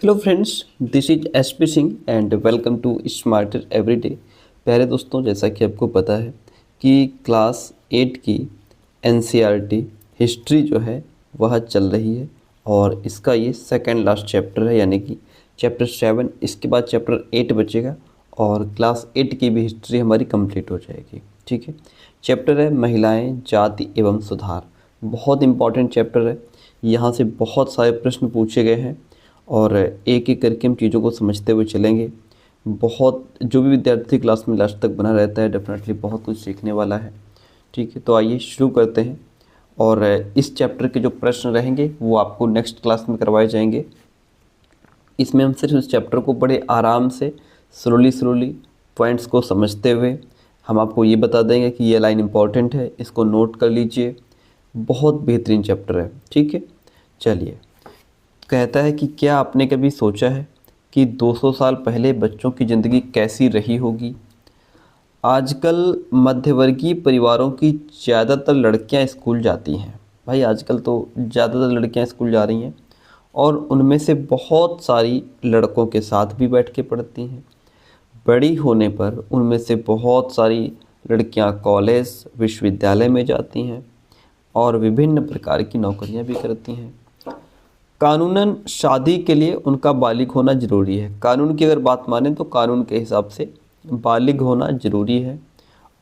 Hello friends, this is SP Singh and welcome to smarter everyday. प्यारे दोस्तों, जैसा कि आपको पता है कि क्लास 8 की एनसीईआरटी हिस्ट्री जो है वह चल रही है और इसका ये सेकंड लास्ट चैप्टर है, यानी कि चैप्टर 7। इसके बाद चैप्टर 8 बचेगा और क्लास 8 की भी हिस्ट्री हमारी कंप्लीट हो जाएगी। ठीक है। चैप्टर है महिलाएं, जाति एवं सुधार। बहुत इंपॉर्टेंट चैप्टर है। यहाँ से बहुत सारे प्रश्न पूछे गए हैं और एक एक करके हम चीज़ों को समझते हुए चलेंगे। बहुत जो भी विद्यार्थी क्लास में लास्ट तक बना रहता है डेफिनेटली बहुत कुछ सीखने वाला है। ठीक है, तो आइए शुरू करते हैं। और इस चैप्टर के जो प्रश्न रहेंगे वो आपको नेक्स्ट क्लास में करवाए जाएंगे। इसमें हम सिर्फ इस चैप्टर को बड़े आराम से स्लोली पॉइंट्स को समझते हुए हम आपको ये बता देंगे कि ये लाइन इम्पॉर्टेंट है, इसको नोट कर लीजिए। बहुत बेहतरीन चैप्टर है। ठीक है, चलिए। कहता है कि क्या आपने कभी सोचा है कि 200 साल पहले बच्चों की ज़िंदगी कैसी रही होगी। आजकल मध्यवर्गीय परिवारों की ज़्यादातर लड़कियां स्कूल जाती हैं। भाई आजकल तो ज़्यादातर लड़कियां स्कूल जा रही हैं और उनमें से बहुत सारी लड़कों के साथ भी बैठ के पढ़ती हैं। बड़ी होने पर उनमें से बहुत सारी लड़कियां कॉलेज विश्वविद्यालय में जाती हैं और विभिन्न प्रकार की नौकरियां भी करती हैं। कानूनन शादी के लिए उनका बालिग होना ज़रूरी है। कानून की अगर बात मानें तो कानून के हिसाब से बालिग होना ज़रूरी है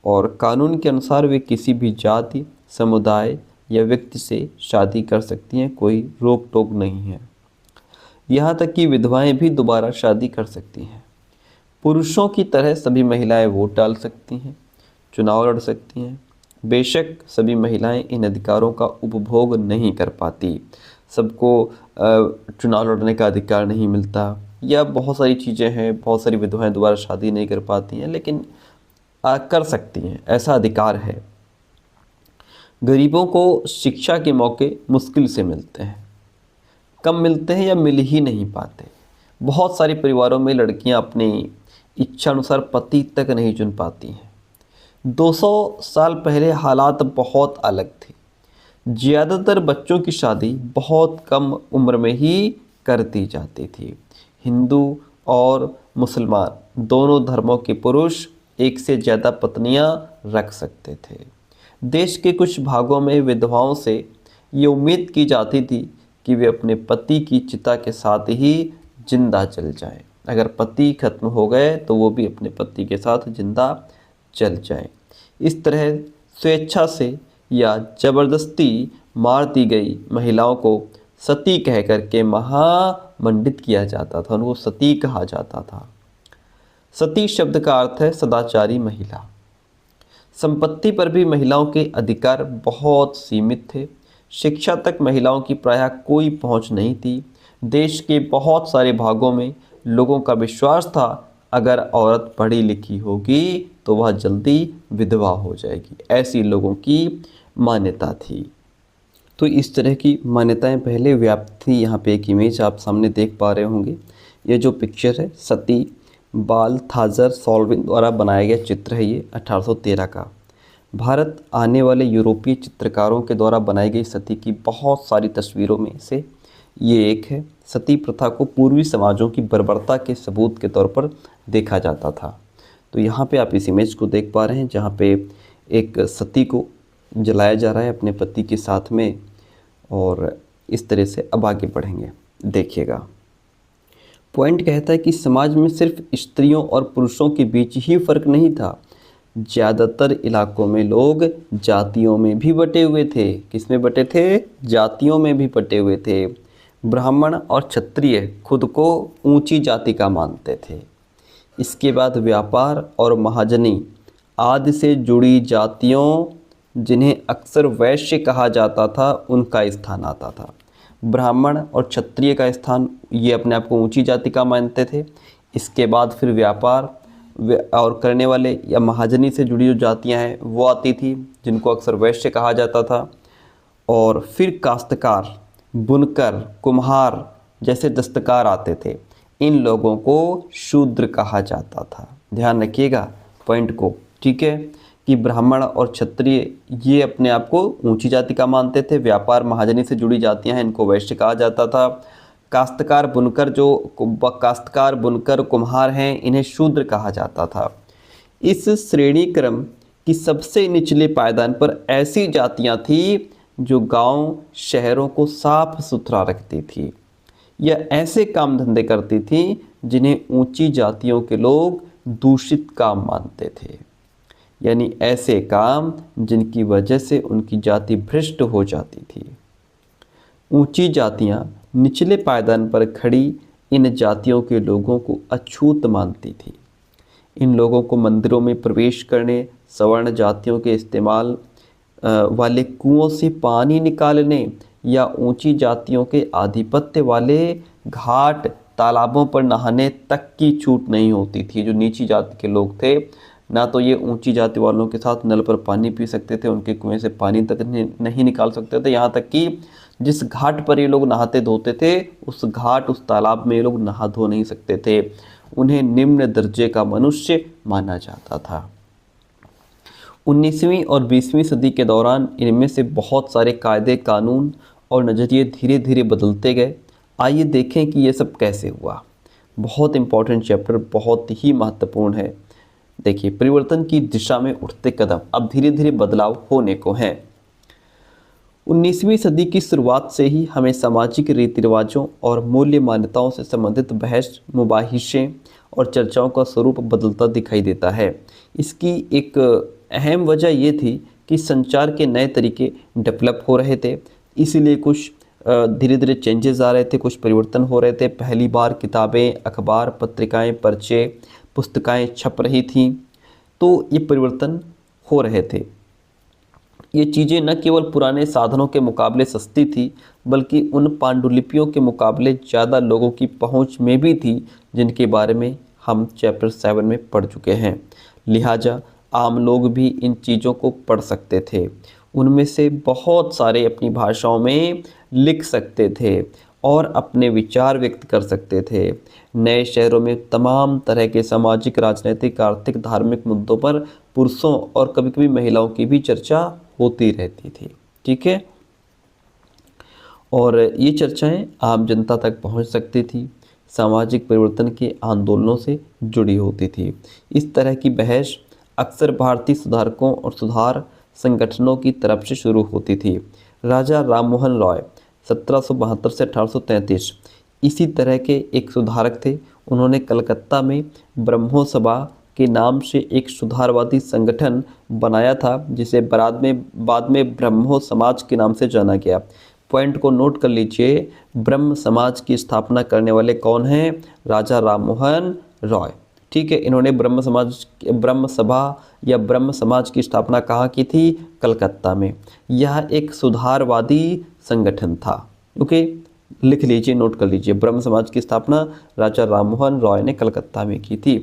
और कानून के अनुसार वे किसी भी जाति, समुदाय या व्यक्ति से शादी कर सकती हैं, कोई रोक टोक नहीं है। यहाँ तक कि विधवाएं भी दोबारा शादी कर सकती हैं। पुरुषों की तरह सभी महिलाएं वोट डाल सकती हैं, चुनाव लड़ सकती हैं। बेशक सभी महिलाएं इन अधिकारों का उपभोग नहीं कर पाती। सबको चुनाव लड़ने का अधिकार नहीं मिलता या बहुत सारी चीज़ें हैं। बहुत सारी विधवाएं दोबारा शादी नहीं कर पाती हैं, लेकिन कर सकती हैं, ऐसा अधिकार है। गरीबों को शिक्षा के मौके मुश्किल से मिलते हैं, कम मिलते हैं या मिल ही नहीं पाते। बहुत सारे परिवारों में लड़कियां अपनी इच्छा अनुसार पति तक नहीं चुन पाती हैं। 200 साल पहले हालात बहुत अलग थे। ज़्यादातर बच्चों की शादी बहुत कम उम्र में ही कर दी जाती थी। हिंदू और मुसलमान दोनों धर्मों के पुरुष एक से ज़्यादा पत्नियां रख सकते थे। देश के कुछ भागों में विधवाओं से ये उम्मीद की जाती थी कि वे अपने पति की चिता के साथ ही जिंदा जल जाएं। अगर पति खत्म हो गए तो वो भी अपने पति के साथ जिंदा जल जाएं। इस तरह स्वेच्छा से या जबरदस्ती मार दी गई महिलाओं को सती कह करके महामंडित किया जाता था, उनको सती कहा जाता था। सती शब्द का अर्थ है सदाचारी महिला। संपत्ति पर भी महिलाओं के अधिकार बहुत सीमित थे। शिक्षा तक महिलाओं की प्रायः कोई पहुंच नहीं थी। देश के बहुत सारे भागों में लोगों का विश्वास था अगर औरत पढ़ी लिखी होगी तो वह जल्दी विधवा हो जाएगी। ऐसी लोगों की मान्यता थी। तो इस तरह की मान्यताएं पहले व्याप्त थी। यहाँ पे एक इमेज आप सामने देख पा रहे होंगे। ये जो पिक्चर है सती बालथाजर सॉल्विन द्वारा बनाया गया चित्र है। ये 1813 का भारत आने वाले यूरोपीय चित्रकारों के द्वारा बनाई गई सती की बहुत सारी तस्वीरों में से ये एक है। सती प्रथा को पूर्वी समाजों की बर्बरता के सबूत के तौर पर देखा जाता था। तो यहाँ पे आप इस इमेज को देख पा रहे हैं जहाँ पे एक सती को जलाया जा रहा है अपने पति के साथ में। और इस तरह से अब आगे बढ़ेंगे, देखिएगा। पॉइंट कहता है कि समाज में सिर्फ स्त्रियों और पुरुषों के बीच ही फर्क नहीं था। ज़्यादातर इलाकों में लोग जातियों में भी बटे हुए थे। किस में बटे थे? जातियों में भी बटे हुए थे। ब्राह्मण और क्षत्रिय खुद को ऊंची जाति का मानते थे। इसके बाद व्यापार और महाजनी आदि से जुड़ी जातियों, जिन्हें अक्सर वैश्य कहा जाता था, उनका स्थान आता था। ब्राह्मण और क्षत्रिय का स्थान, ये अपने आप को ऊंची जाति का मानते थे। इसके बाद फिर व्यापार और करने वाले या महाजनी से जुड़ी जो जातियां हैं वो आती थी, जिनको अक्सर वैश्य कहा जाता था। और फिर काश्तकार, बुनकर, कुम्हार जैसे दस्तकार आते थे। इन लोगों को शूद्र कहा जाता था। ध्यान रखिएगा पॉइंट को, ठीक है, कि ब्राह्मण और क्षत्रिय ये अपने आप को ऊंची जाति का मानते थे। व्यापार महाजनी से जुड़ी जातियां हैं, इनको वैश्य कहा जाता था। काश्तकार बुनकर कुम्हार हैं, इन्हें शूद्र कहा जाता था। इस श्रेणी क्रम की सबसे निचले पायदान पर ऐसी जातियां थी जो गांव शहरों को साफ सुथरा रखती थी या ऐसे काम धंधे करती थी जिन्हें ऊंची जातियों के लोग दूषित काम मानते थे, यानी ऐसे काम जिनकी वजह से उनकी जाति भ्रष्ट हो जाती थी। ऊंची जातियां निचले पायदान पर खड़ी इन जातियों के लोगों को अछूत मानती थी। इन लोगों को मंदिरों में प्रवेश करने, सवर्ण जातियों के इस्तेमाल वाले कुओं से पानी निकालने या ऊंची जातियों के आधिपत्य वाले घाट तालाबों पर नहाने तक की छूट नहीं होती थी। जो नीची जाति के लोग थे, ना तो ये ऊंची जाति वालों के साथ नल पर पानी पी सकते थे, उनके कुएं से पानी तक नहीं निकाल सकते थे, यहाँ तक कि जिस घाट पर ये लोग नहाते धोते थे उस घाट, उस तालाब में ये लोग नहा धो नहीं सकते थे। उन्हें निम्न दर्जे का मनुष्य माना जाता था। 19वीं और 20वीं सदी के दौरान इनमें से बहुत सारे कायदे, कानून और नज़रिए धीरे धीरे बदलते गए। आइए देखें कि ये सब कैसे हुआ। बहुत इंपॉर्टेंट चैप्टर, बहुत ही महत्वपूर्ण है। देखिए, परिवर्तन की दिशा में उठते कदम अब धीरे धीरे बदलाव होने को हैं। 19वीं सदी की शुरुआत से ही हमें सामाजिक रीति रिवाजों और मूल्य मान्यताओं से संबंधित बहस, मुबाहिशें और चर्चाओं का स्वरूप बदलता दिखाई देता है। इसकी एक अहम वजह ये थी कि संचार के नए तरीके डेवलप हो रहे थे, इसीलिए कुछ धीरे धीरे चेंजेस आ रहे थे, कुछ परिवर्तन हो रहे थे। पहली बार किताबें, अखबार, पत्रिकाएं, पर्चे, पुस्तकें छप रही थीं, तो ये परिवर्तन हो रहे थे। ये चीज़ें न केवल पुराने साधनों के मुकाबले सस्ती थी, बल्कि उन पांडुलिपियों के मुकाबले ज़्यादा लोगों की पहुंच में भी थी, जिनके बारे में हम चैप्टर 7 में पढ़ चुके हैं। लिहाजा आम लोग भी इन चीज़ों को पढ़ सकते थे। उनमें से बहुत सारे अपनी भाषाओं में लिख सकते थे और अपने विचार व्यक्त कर सकते थे। नए शहरों में तमाम तरह के सामाजिक, राजनीतिक, आर्थिक, धार्मिक मुद्दों पर पुरुषों और कभी कभी महिलाओं की भी चर्चा होती रहती थी। ठीक है, और ये चर्चाएं आम जनता तक पहुंच सकती थी, सामाजिक परिवर्तन के आंदोलनों से जुड़ी होती थी। इस तरह की बहस अक्सर भारतीय सुधारकों और सुधार संगठनों की तरफ से शुरू होती थी। राजा राममोहन रॉय 1772 से 1833 इसी तरह के एक सुधारक थे। उन्होंने कलकत्ता में ब्रह्मो सभा के नाम से एक सुधारवादी संगठन बनाया था, जिसे बाद में ब्रह्मो समाज के नाम से जाना गया। पॉइंट को नोट कर लीजिए, ब्रह्म समाज की स्थापना करने वाले कौन हैं? राजा राममोहन रॉय। ठीक है, इन्होंने ब्रह्म सभा या ब्रह्म समाज की स्थापना कहाँ की थी? कलकत्ता में। यह एक सुधारवादी संगठन था। ओके, लिख लीजिए, नोट कर लीजिए, ब्रह्म समाज की स्थापना राजा राममोहन रॉय ने कलकत्ता में की थी।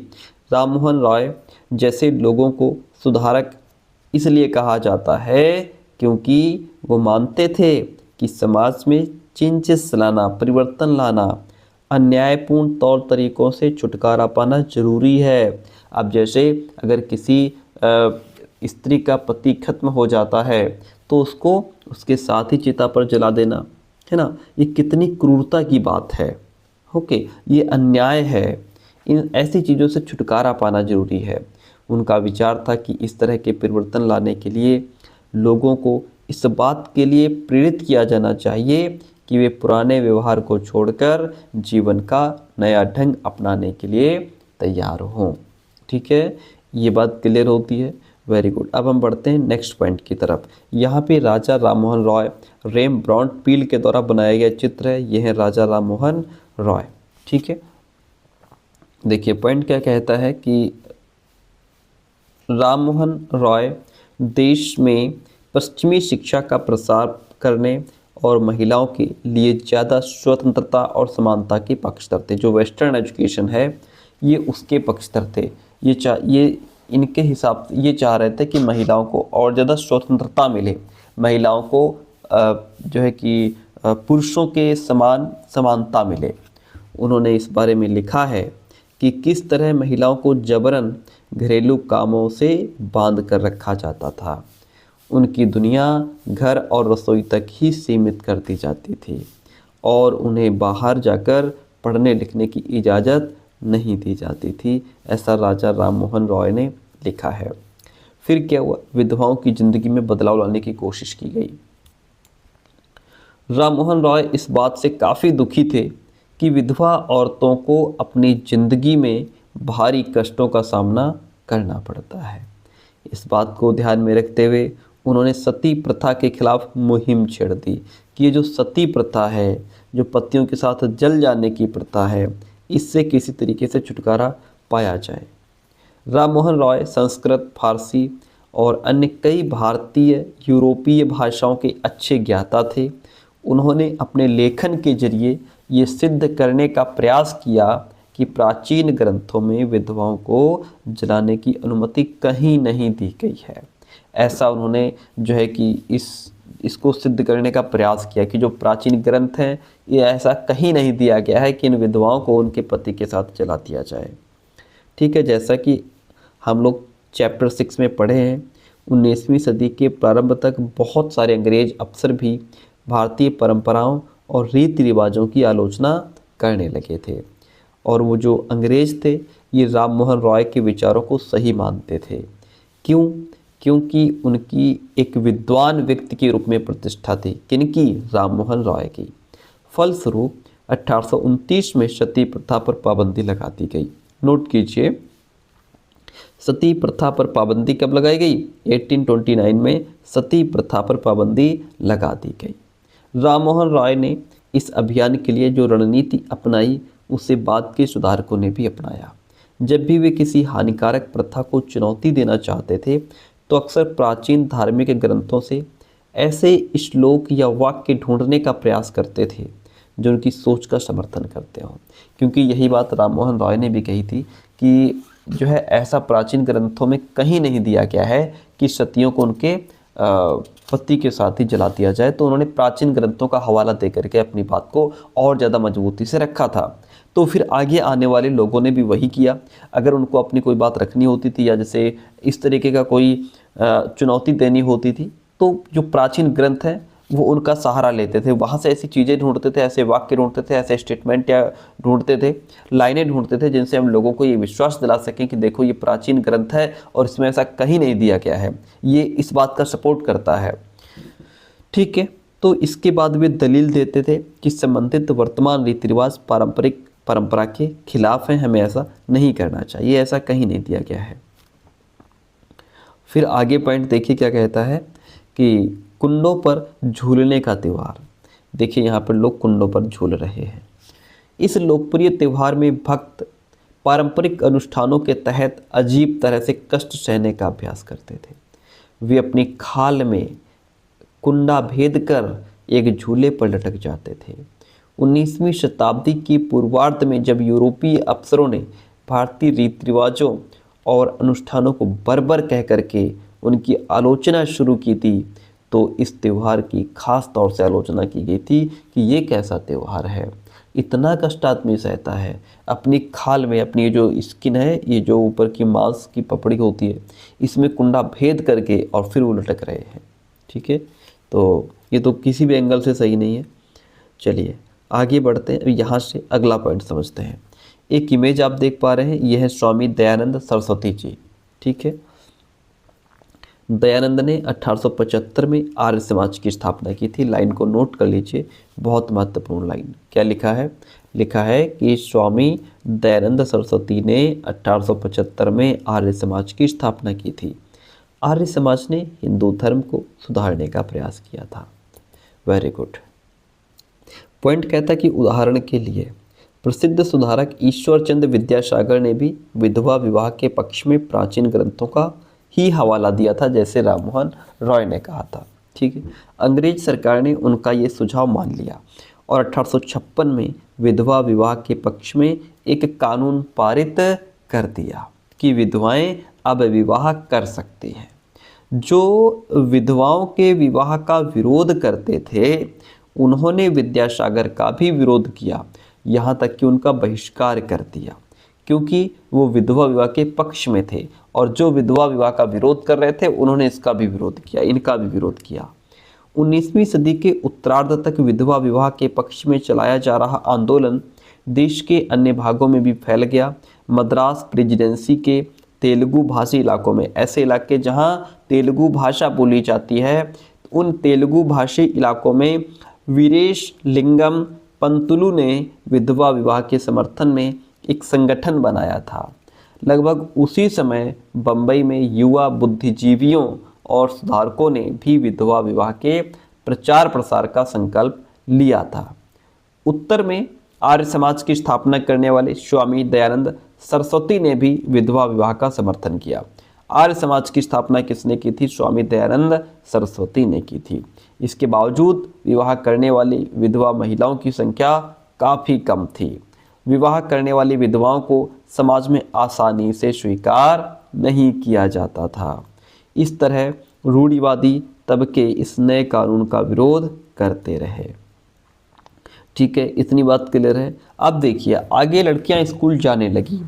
राममोहन रॉय जैसे लोगों को सुधारक इसलिए कहा जाता है क्योंकि वो मानते थे कि समाज में चेंजेस लाना, परिवर्तन लाना, अन्यायपूर्ण तौर तरीकों से छुटकारा पाना जरूरी है। अब जैसे अगर किसी स्त्री का पति खत्म हो जाता है तो उसको उसके साथ ही चिता पर जला देना, है ना, ये कितनी क्रूरता की बात है। ओके, ये अन्याय है। इन ऐसी चीज़ों से छुटकारा पाना जरूरी है। उनका विचार था कि इस तरह के परिवर्तन लाने के लिए लोगों को इस बात के लिए प्रेरित किया जाना चाहिए कि वे पुराने व्यवहार को छोड़कर जीवन का नया ढंग अपनाने के लिए तैयार हों। ठीक है, ये बात क्लियर होती है। Very good. अब हम बढ़ते हैं नेक्स्ट पॉइंट की तरफ। यहाँ पे राजा राममोहन रॉय रेमब्रांट पील के द्वारा बनाया गया चित्र है। यह है राजा राममोहन रॉय। ठीक है, देखिए पॉइंट क्या कहता है कि राममोहन रॉय देश में पश्चिमी शिक्षा का प्रसार करने और महिलाओं के लिए ज़्यादा स्वतंत्रता और समानता के पक्षधर थे। जो वेस्टर्न एजुकेशन है ये उसके पक्षधर थे। ये इनके हिसाब से ये चाह रहे थे कि महिलाओं को और ज़्यादा स्वतंत्रता मिले, महिलाओं को जो है कि पुरुषों के समानता मिले। उन्होंने इस बारे में लिखा है कि किस तरह महिलाओं को जबरन घरेलू कामों से बांध कर रखा जाता था। उनकी दुनिया घर और रसोई तक ही सीमित कर दी जाती थी और उन्हें बाहर जाकर पढ़ने लिखने की इजाज़त नहीं दी जाती थी, ऐसा राजा राम मोहन रॉय ने लिखा है। फिर क्या हुआ, विधवाओं की ज़िंदगी में बदलाव लाने की कोशिश की गई। राम मोहन रॉय इस बात से काफ़ी दुखी थे कि विधवा औरतों को अपनी ज़िंदगी में भारी कष्टों का सामना करना पड़ता है। इस बात को ध्यान में रखते हुए उन्होंने सती प्रथा के खिलाफ मुहिम छेड़ दी कि ये जो सती प्रथा है, जो पतियों के साथ जल जाने की प्रथा है, इससे किसी तरीके से छुटकारा पाया जाए। राम मोहन रॉय संस्कृत, फारसी और अन्य कई भारतीय यूरोपीय भाषाओं के अच्छे ज्ञाता थे। उन्होंने अपने लेखन के जरिए ये सिद्ध करने का प्रयास किया कि प्राचीन ग्रंथों में विधवाओं को जलाने की अनुमति कहीं नहीं दी गई है। ऐसा उन्होंने जो है कि इसको सिद्ध करने का प्रयास किया कि जो प्राचीन ग्रंथ हैं ये ऐसा कहीं नहीं दिया गया है कि इन विधवाओं को उनके पति के साथ जला दिया जाए। ठीक है, जैसा कि हम लोग चैप्टर 6 में पढ़े हैं, 19वीं सदी के प्रारंभ तक बहुत सारे अंग्रेज अफसर भी भारतीय परंपराओं और रीति रिवाजों की आलोचना करने लगे थे। और वो जो अंग्रेज थे ये राम मोहन रॉय के विचारों को सही मानते थे। क्यों? क्योंकि उनकी एक विद्वान व्यक्ति के रूप में प्रतिष्ठा थी। किनकी? राम मोहन रॉय की। फलस्वरूप 1829 में सती प्रथा पर पाबंदी लगा दी गई। नोट कीजिए, सती प्रथा पर पाबंदी कब लगाई गई? 1829 में सती प्रथा पर पाबंदी लगा दी गई। राम मोहन रॉय ने इस अभियान के लिए जो रणनीति अपनाई उसे बाद के सुधारकों ने भी अपनाया। जब भी वे किसी हानिकारक प्रथा को चुनौती देना चाहते थे तो अक्सर प्राचीन धार्मिक ग्रंथों से ऐसे श्लोक या वाक्य ढूंढने का प्रयास करते थे जो उनकी सोच का समर्थन करते हों। क्योंकि यही बात राम मोहन रॉय ने भी कही थी कि जो है ऐसा प्राचीन ग्रंथों में कहीं नहीं दिया गया है कि सतियों को उनके पति के साथ ही जला दिया जाए। तो उन्होंने प्राचीन ग्रंथों का हवाला दे करके अपनी बात को और ज़्यादा मजबूती से रखा था। तो फिर आगे आने वाले लोगों ने भी वही किया। अगर उनको अपनी कोई बात रखनी होती थी या जैसे इस तरीके का कोई चुनौती देनी होती थी तो जो प्राचीन ग्रंथ हैं वो उनका सहारा लेते थे। वहाँ से ऐसी चीज़ें ढूंढते थे, ऐसे वाक्य ढूंढते थे, ऐसे स्टेटमेंट या ढूंढते थे, लाइनें ढूंढते थे जिनसे हम लोगों को ये विश्वास दिला सकें कि देखो ये प्राचीन ग्रंथ है और इसमें ऐसा कहीं नहीं दिया गया है, ये इस बात का सपोर्ट करता है। ठीक है, तो इसके बाद वे दलील देते थे कि संबंधित वर्तमान रीति रिवाज परंपरा के खिलाफ हैं, हमें ऐसा नहीं करना चाहिए, ऐसा कहीं नहीं दिया गया है। फिर आगे पॉइंट देखिए क्या कहता है कि कुंडों पर झूलने का त्यौहार। देखिए यहाँ पर लोग कुंडों पर झूल रहे हैं। इस लोकप्रिय त्यौहार में भक्त पारंपरिक अनुष्ठानों के तहत अजीब तरह से कष्ट सहने का अभ्यास करते थे। वे अपनी खाल में कुंडा भेद कर एक झूले पर लटक जाते थे। 19वीं शताब्दी की पूर्वार्ध में जब यूरोपीय अफसरों ने भारतीय रीति रिवाजों और अनुष्ठानों को बर्बर कह करके उनकी आलोचना शुरू की थी तो इस त्यौहार की खास तौर से आलोचना की गई थी कि ये कैसा त्यौहार है, इतना कष्ट आदमी सहता है, अपनी खाल में अपनी जो स्किन है, ये जो ऊपर की मांस की पपड़ी होती है, इसमें कुंडा भेद करके और फिर वो लटक रहे हैं। ठीक है, तो ये तो किसी भी एंगल से सही नहीं है। चलिए आगे बढ़ते हैं, यहाँ से अगला पॉइंट समझते हैं। एक इमेज आप देख पा रहे हैं, यह है स्वामी दयानंद सरस्वती जी। ठीक है, दयानंद ने 1875 में आर्य समाज की स्थापना की थी। लाइन को नोट कर लीजिए, बहुत महत्वपूर्ण लाइन। क्या लिखा है? लिखा है कि स्वामी दयानंद सरस्वती ने 1875 में आर्य समाज की स्थापना की थी। आर्य समाज ने हिंदू धर्म को सुधारने का प्रयास किया था। Very good. पॉइंट कहता है कि उदाहरण के लिए प्रसिद्ध सुधारक ईश्वरचंद विद्यासागर ने भी विधवा विवाह के पक्ष में प्राचीन ग्रंथों का ही हवाला दिया था, जैसे राम मोहन रॉय ने कहा था। ठीक है, अंग्रेज सरकार ने उनका ये सुझाव मान लिया और 1856 में विधवा विवाह के पक्ष में एक कानून पारित कर दिया कि विधवाएं अब विवाह कर सकती हैं। जो विधवाओं के विवाह का विरोध करते थे उन्होंने विद्यासागर का भी विरोध किया, यहाँ तक कि उनका बहिष्कार कर दिया, क्योंकि वो विधवा विवाह के पक्ष में थे और जो विधवा विवाह का विरोध कर रहे थे उन्होंने इसका भी विरोध किया, इनका भी विरोध किया। 19वीं सदी के उत्तरार्ध तक विधवा विवाह के पक्ष में चलाया जा रहा आंदोलन देश के अन्य भागों में भी फैल गया। मद्रास प्रेसिडेंसी के तेलुगु भाषी इलाकों में, ऐसे इलाके जहां तेलुगु भाषा बोली जाती है, उन तेलुगु भाषी इलाकों में वीरेश लिंगम पंतुलु ने विधवा विवाह के समर्थन में एक संगठन बनाया था। लगभग उसी समय बम्बई में युवा बुद्धिजीवियों और सुधारकों ने भी विधवा विवाह के प्रचार प्रसार का संकल्प लिया था। उत्तर में आर्य समाज की स्थापना करने वाले स्वामी दयानंद सरस्वती ने भी विधवा विवाह का समर्थन किया। आर्य समाज की स्थापना किसने की थी? स्वामी दयानंद सरस्वती ने की थी। इसके बावजूद विवाह करने वाली विधवा महिलाओं की संख्या काफ़ी कम थी। विवाह करने वाली विधवाओं को समाज में आसानी से स्वीकार नहीं किया जाता था। इस तरह रूढ़िवादी तबके इस नए कानून का विरोध करते रहे। ठीक है, इतनी बात क्लियर है। अब देखिए आगे लड़कियां स्कूल जाने लगी।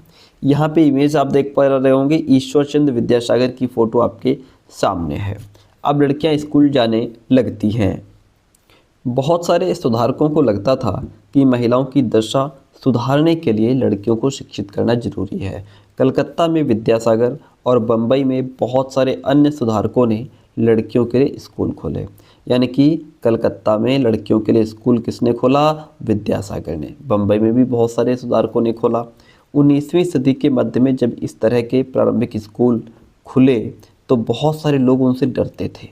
यहाँ पे इमेज आप देख पा रहे होंगे, ईश्वरचंद्र विद्यासागर की फ़ोटो आपके सामने है। अब लड़कियां स्कूल जाने लगती हैं। बहुत सारे सुधारकों को लगता था कि महिलाओं की दशा सुधारने के लिए लड़कियों को शिक्षित करना जरूरी है। कलकत्ता में विद्यासागर और बम्बई में बहुत सारे अन्य सुधारकों ने लड़कियों के लिए स्कूल खोले। यानी कि कलकत्ता में लड़कियों के लिए स्कूल किसने खोला? विद्यासागर ने। बम्बई में भी बहुत सारे सुधारकों ने खोला। 19वीं सदी के मध्य में जब इस तरह के प्रारंभिक स्कूल खुले तो बहुत सारे लोग उनसे डरते थे।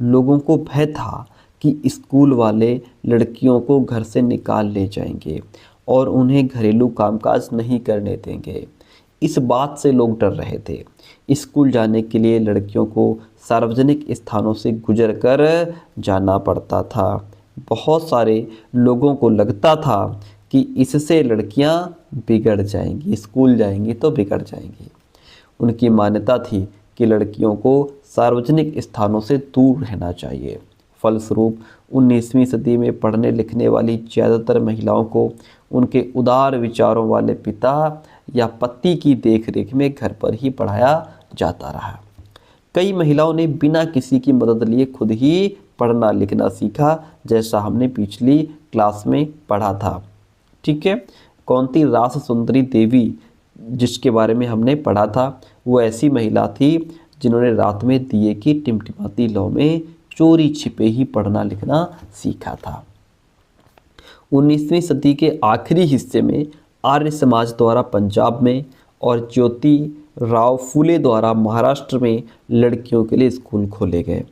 लोगों को भय था कि स्कूल वाले लड़कियों को घर से निकाल ले जाएंगे और उन्हें घरेलू कामकाज नहीं करने देंगे। इस बात से लोग डर रहे थे। स्कूल जाने के लिए लड़कियों को सार्वजनिक स्थानों से गुजर कर जाना पड़ता था। बहुत सारे लोगों को लगता था कि इससे लड़कियां बिगड़ जाएंगी, स्कूल जाएंगी तो बिगड़ जाएंगी। उनकी मान्यता थी कि लड़कियों को सार्वजनिक स्थानों से दूर रहना चाहिए। फलस्वरूप 19वीं सदी में पढ़ने लिखने वाली ज़्यादातर महिलाओं को उनके उदार विचारों वाले पिता या पति की देखरेख में घर पर ही पढ़ाया जाता रहा। कई महिलाओं ने बिना किसी की मदद लिए खुद ही पढ़ना लिखना सीखा, जैसा हमने पिछली क्लास में पढ़ा था। ठीक है, कौन थी? रास सुंदरी देवी, जिसके बारे में हमने पढ़ा था। वो ऐसी महिला थी जिन्होंने रात में दिए की टिमटिमाती लौ में चोरी छिपे ही पढ़ना लिखना सीखा था। 19वीं सदी के आखिरी हिस्से में आर्य समाज द्वारा पंजाब में और ज्योति राव फुले द्वारा महाराष्ट्र में लड़कियों के लिए स्कूल खोले गए।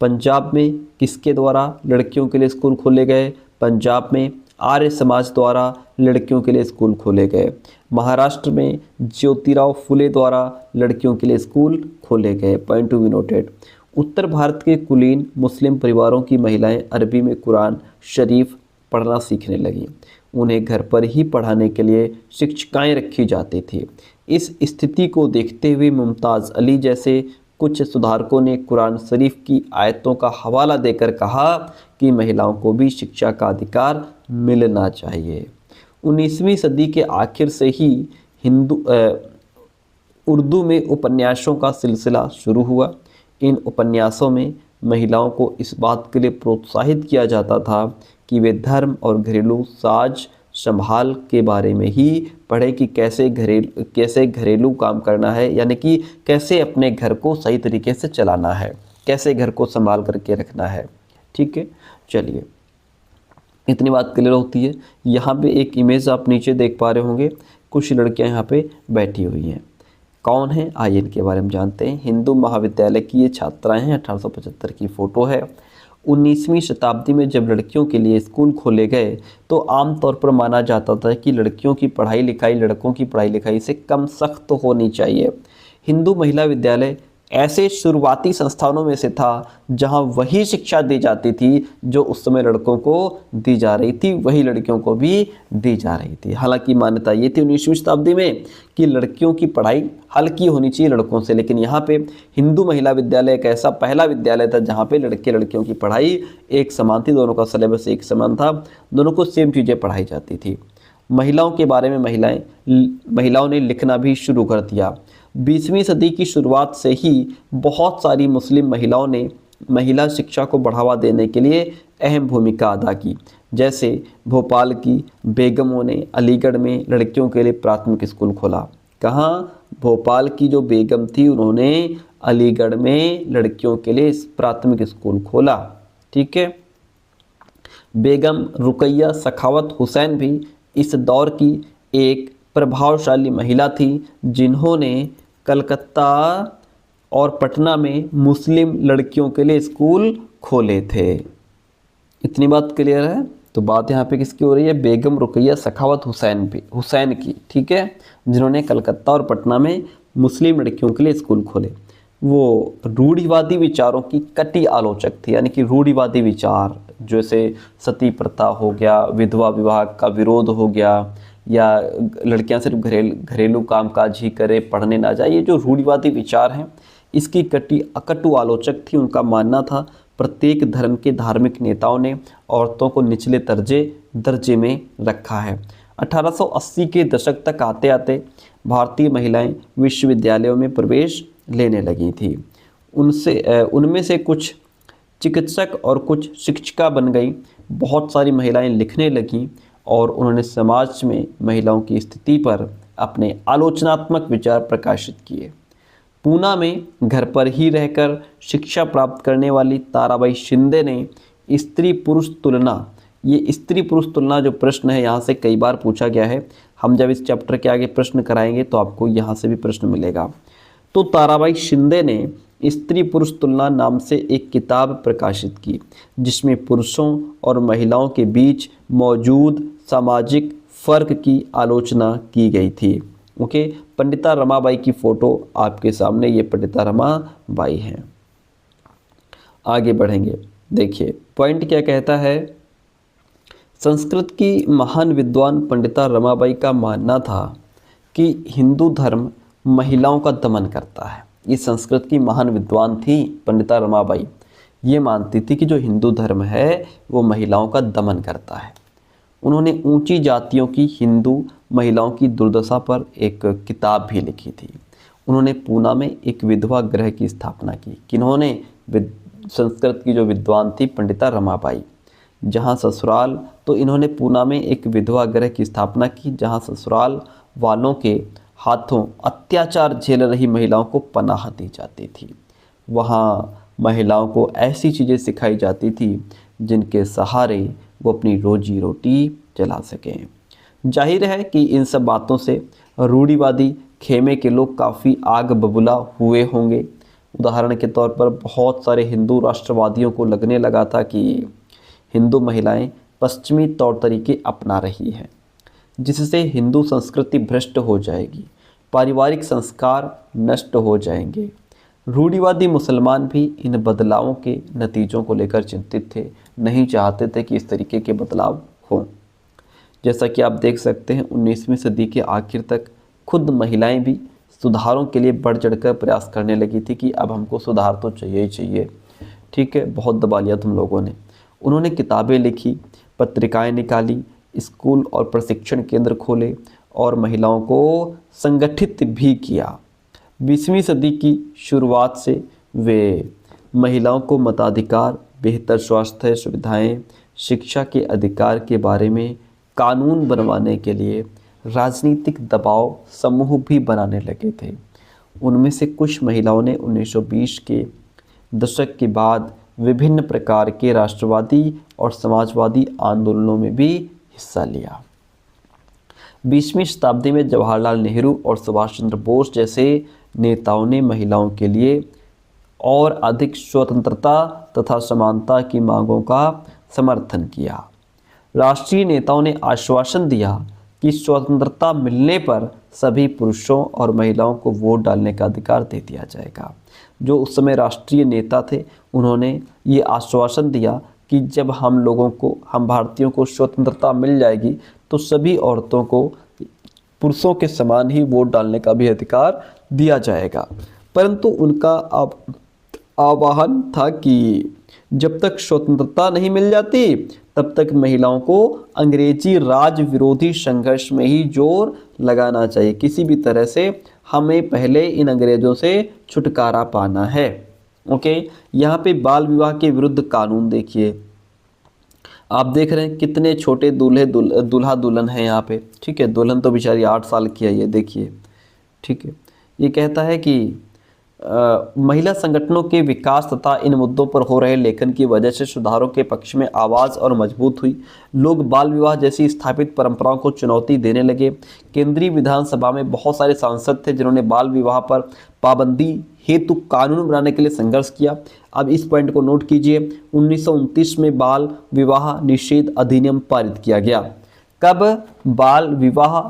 पंजाब में किसके द्वारा लड़कियों के लिए स्कूल खोले गए? पंजाब में आर्य समाज द्वारा लड़कियों के लिए स्कूल खोले गए। महाराष्ट्र में ज्योतिराव फुले द्वारा लड़कियों के लिए स्कूल खोले गए। Point to be noted. उत्तर भारत के कुलीन मुस्लिम परिवारों की महिलाएं अरबी में कुरान शरीफ पढ़ना सीखने लगीं। उन्हें घर पर ही पढ़ाने के लिए शिक्षिकाएं रखी जाती थी। इस स्थिति को देखते हुए मुमताज़ अली जैसे कुछ सुधारकों ने कुरान शरीफ की आयतों का हवाला देकर कहा कि महिलाओं को भी शिक्षा का अधिकार मिलना चाहिए। 19वीं सदी के आखिर से ही उर्दू में उपन्यासों का सिलसिला शुरू हुआ। इन उपन्यासों में महिलाओं को इस बात के लिए प्रोत्साहित किया जाता था कि वे धर्म और घरेलू साज संभाल के बारे में ही पढ़े कि कैसे घरेलू काम करना है, यानी कि कैसे अपने घर को सही तरीके से चलाना है, कैसे घर को संभाल करके रखना है। ठीक है, चलिए इतनी बात क्लियर होती है। यहाँ पे एक इमेज आप नीचे देख पा रहे होंगे, कुछ लड़कियाँ यहाँ पे बैठी हुई हैं। कौन है? आइए इनके बारे में जानते हैं। हिंदू महाविद्यालय की ये छात्राएं हैं। 1875 की फ़ोटो है। 19वीं शताब्दी में जब लड़कियों के लिए स्कूल खोले गए तो आमतौर पर माना जाता था कि लड़कियों की पढ़ाई लिखाई लड़कों की पढ़ाई लिखाई से कम सख्त होनी चाहिए। हिंदू महिला विद्यालय ऐसे शुरुआती संस्थानों में से था जहां वही शिक्षा दी जाती थी जो उस समय लड़कों को दी जा रही थी, वही लड़कियों को भी दी जा रही थी। हालांकि मान्यता ये थी 19वीं शताब्दी में कि लड़कियों की पढ़ाई हल्की होनी चाहिए लड़कों से, लेकिन यहाँ पे हिंदू महिला विद्यालय एक ऐसा पहला विद्यालय था जहाँ पे लड़के लड़कियों की पढ़ाई एक समान थी, दोनों का सिलेबस एक समान था, दोनों को सेम चीज़ें पढ़ाई जाती थी। महिलाओं के बारे में महिलाओं ने लिखना भी शुरू कर दिया। 20वीं सदी की शुरुआत से ही बहुत सारी मुस्लिम महिलाओं ने महिला शिक्षा को बढ़ावा देने के लिए अहम भूमिका अदा की। जैसे भोपाल की बेगमों ने अलीगढ़ में लड़कियों के लिए प्राथमिक स्कूल खोला। कहाँ? भोपाल की जो बेगम थी उन्होंने अलीगढ़ में लड़कियों के लिए प्राथमिक स्कूल खोला। ठीक है। बेगम रुकैया सखावत हुसैन भी इस दौर की एक प्रभावशाली महिला थी, जिन्होंने कलकत्ता और पटना में मुस्लिम लड़कियों के लिए स्कूल खोले थे। इतनी बात क्लियर है? तो बात यहाँ पे किसकी हो रही है? बेगम रुकैया सखावत हुसैन की। ठीक है, जिन्होंने कलकत्ता और पटना में मुस्लिम लड़कियों के लिए स्कूल खोले। वो रूढ़िवादी विचारों की कटी आलोचक थी, यानी कि रूढ़िवादी विचार जैसे सती प्रथा हो गया, विधवा विवाह का विरोध हो गया, या लड़कियां सिर्फ घरेलू कामकाज ही करे, पढ़ने ना जाए, ये जो रूढ़िवादी विचार हैं इसकी कटु आलोचक थी। उनका मानना था प्रत्येक धर्म के धार्मिक नेताओं ने औरतों को निचले दर्जे में रखा है। 1880 के दशक तक आते आते भारतीय महिलाएं विश्वविद्यालयों में प्रवेश लेने लगी थी। उनमें से कुछ चिकित्सक और कुछ शिक्षिका बन गई। बहुत सारी महिलाएं लिखने लगीं और उन्होंने समाज में महिलाओं की स्थिति पर अपने आलोचनात्मक विचार प्रकाशित किए। पूना में घर पर ही रहकर शिक्षा प्राप्त करने वाली ताराबाई शिंदे ने स्त्री पुरुष तुलना, ये स्त्री पुरुष तुलना जो प्रश्न है यहाँ से कई बार पूछा गया है। हम जब इस चैप्टर के आगे प्रश्न कराएंगे तो आपको यहाँ से भी प्रश्न मिलेगा। तो ताराबाई शिंदे ने स्त्री पुरुष तुलना नाम से एक किताब प्रकाशित की, जिसमें पुरुषों और महिलाओं के बीच मौजूद सामाजिक फ़र्क की आलोचना की गई थी। ओके, पंडिता रमाबाई की फ़ोटो आपके सामने, ये पंडिता रमाबाई हैं। आगे बढ़ेंगे। देखिए पॉइंट क्या कहता है। संस्कृत की महान विद्वान पंडिता रमाबाई का मानना था कि हिंदू धर्म महिलाओं का दमन करता है। ये संस्कृत की महान विद्वान थी पंडिता रमाबाई, ये मानती थी कि जो हिंदू धर्म है वो महिलाओं का दमन करता है। उन्होंने ऊंची जातियों की हिंदू महिलाओं की दुर्दशा पर एक किताब भी लिखी थी। उन्होंने पूना में एक विधवा गृह की स्थापना की। किन्होंने? संस्कृत की जो विद्वान थी पंडिता रमाबाई। जहाँ ससुराल, तो इन्होंने पूना में एक विधवा गृह की स्थापना की, जहाँ ससुराल वालों के हाथों अत्याचार झेल रही महिलाओं को पनाह दी जाती थी। वहाँ महिलाओं को ऐसी चीज़ें सिखाई जाती थी जिनके सहारे वो अपनी रोजी रोटी चला सकें। जाहिर है कि इन सब बातों से रूढ़िवादी खेमे के लोग काफ़ी आग बबूला हुए होंगे। उदाहरण के तौर पर बहुत सारे हिंदू राष्ट्रवादियों को लगने लगा था कि हिंदू महिलाएं पश्चिमी तौर तरीके अपना रही हैं, जिससे हिंदू संस्कृति भ्रष्ट हो जाएगी, पारिवारिक संस्कार नष्ट हो जाएंगे। रूढ़िवादी मुसलमान भी इन बदलावों के नतीजों को लेकर चिंतित थे, नहीं चाहते थे कि इस तरीके के बदलाव हों। जैसा कि आप देख सकते हैं 19वीं सदी के आखिर तक खुद महिलाएं भी सुधारों के लिए बढ़ चढ़कर प्रयास करने लगी थी कि अब हमको सुधार तो चाहिए ही चाहिए। ठीक है, बहुत दबा लिया तुम लोगों ने। उन्होंने किताबें लिखी, पत्रिकाएं निकाली, स्कूल और प्रशिक्षण केंद्र खोले और महिलाओं को संगठित भी किया। 20वीं सदी की शुरुआत से वे महिलाओं को मताधिकार, बेहतर स्वास्थ्य सुविधाएं, शिक्षा के अधिकार के बारे में कानून बनवाने के लिए राजनीतिक दबाव समूह भी बनाने लगे थे। उनमें से कुछ महिलाओं ने 1920 के दशक के बाद विभिन्न प्रकार के राष्ट्रवादी और समाजवादी आंदोलनों में भी हिस्सा लिया। 20वीं शताब्दी में जवाहरलाल नेहरू और सुभाष चंद्र बोस जैसे नेताओं ने महिलाओं के लिए और अधिक स्वतंत्रता तथा समानता की मांगों का समर्थन किया। राष्ट्रीय नेताओं ने आश्वासन दिया कि स्वतंत्रता मिलने पर सभी पुरुषों और महिलाओं को वोट डालने का अधिकार दे दिया जाएगा। जो उस समय राष्ट्रीय नेता थे उन्होंने ये आश्वासन दिया कि जब हम भारतीयों को स्वतंत्रता मिल जाएगी तो सभी औरतों को पुरुषों के समान ही वोट डालने का भी अधिकार दिया जाएगा। परंतु उनका आह्वान था कि जब तक स्वतंत्रता नहीं मिल जाती तब तक महिलाओं को अंग्रेजी राज विरोधी संघर्ष में ही जोर लगाना चाहिए। किसी भी तरह से हमें पहले इन अंग्रेज़ों से छुटकारा पाना है। ओके, यहाँ पे बाल विवाह के विरुद्ध कानून देखिए, आप देख रहे हैं कितने छोटे दूल्हा दुल्हन है यहाँ पे, ठीक है। दुल्हन तो बेचारी 8 साल की है, ये देखिए, ठीक है। ये कहता है कि महिला संगठनों के विकास तथा इन मुद्दों पर हो रहे लेखन की वजह से सुधारों के पक्ष में आवाज़ और मजबूत हुई। लोग बाल विवाह जैसी स्थापित परंपराओं को चुनौती देने लगे। केंद्रीय विधानसभा में बहुत सारे सांसद थे जिन्होंने बाल विवाह पर पाबंदी हेतु कानून बनाने के लिए संघर्ष किया। अब इस पॉइंट को नोट कीजिए, 1929 में बाल विवाह निषेध अधिनियम पारित किया गया। कब बाल विवाह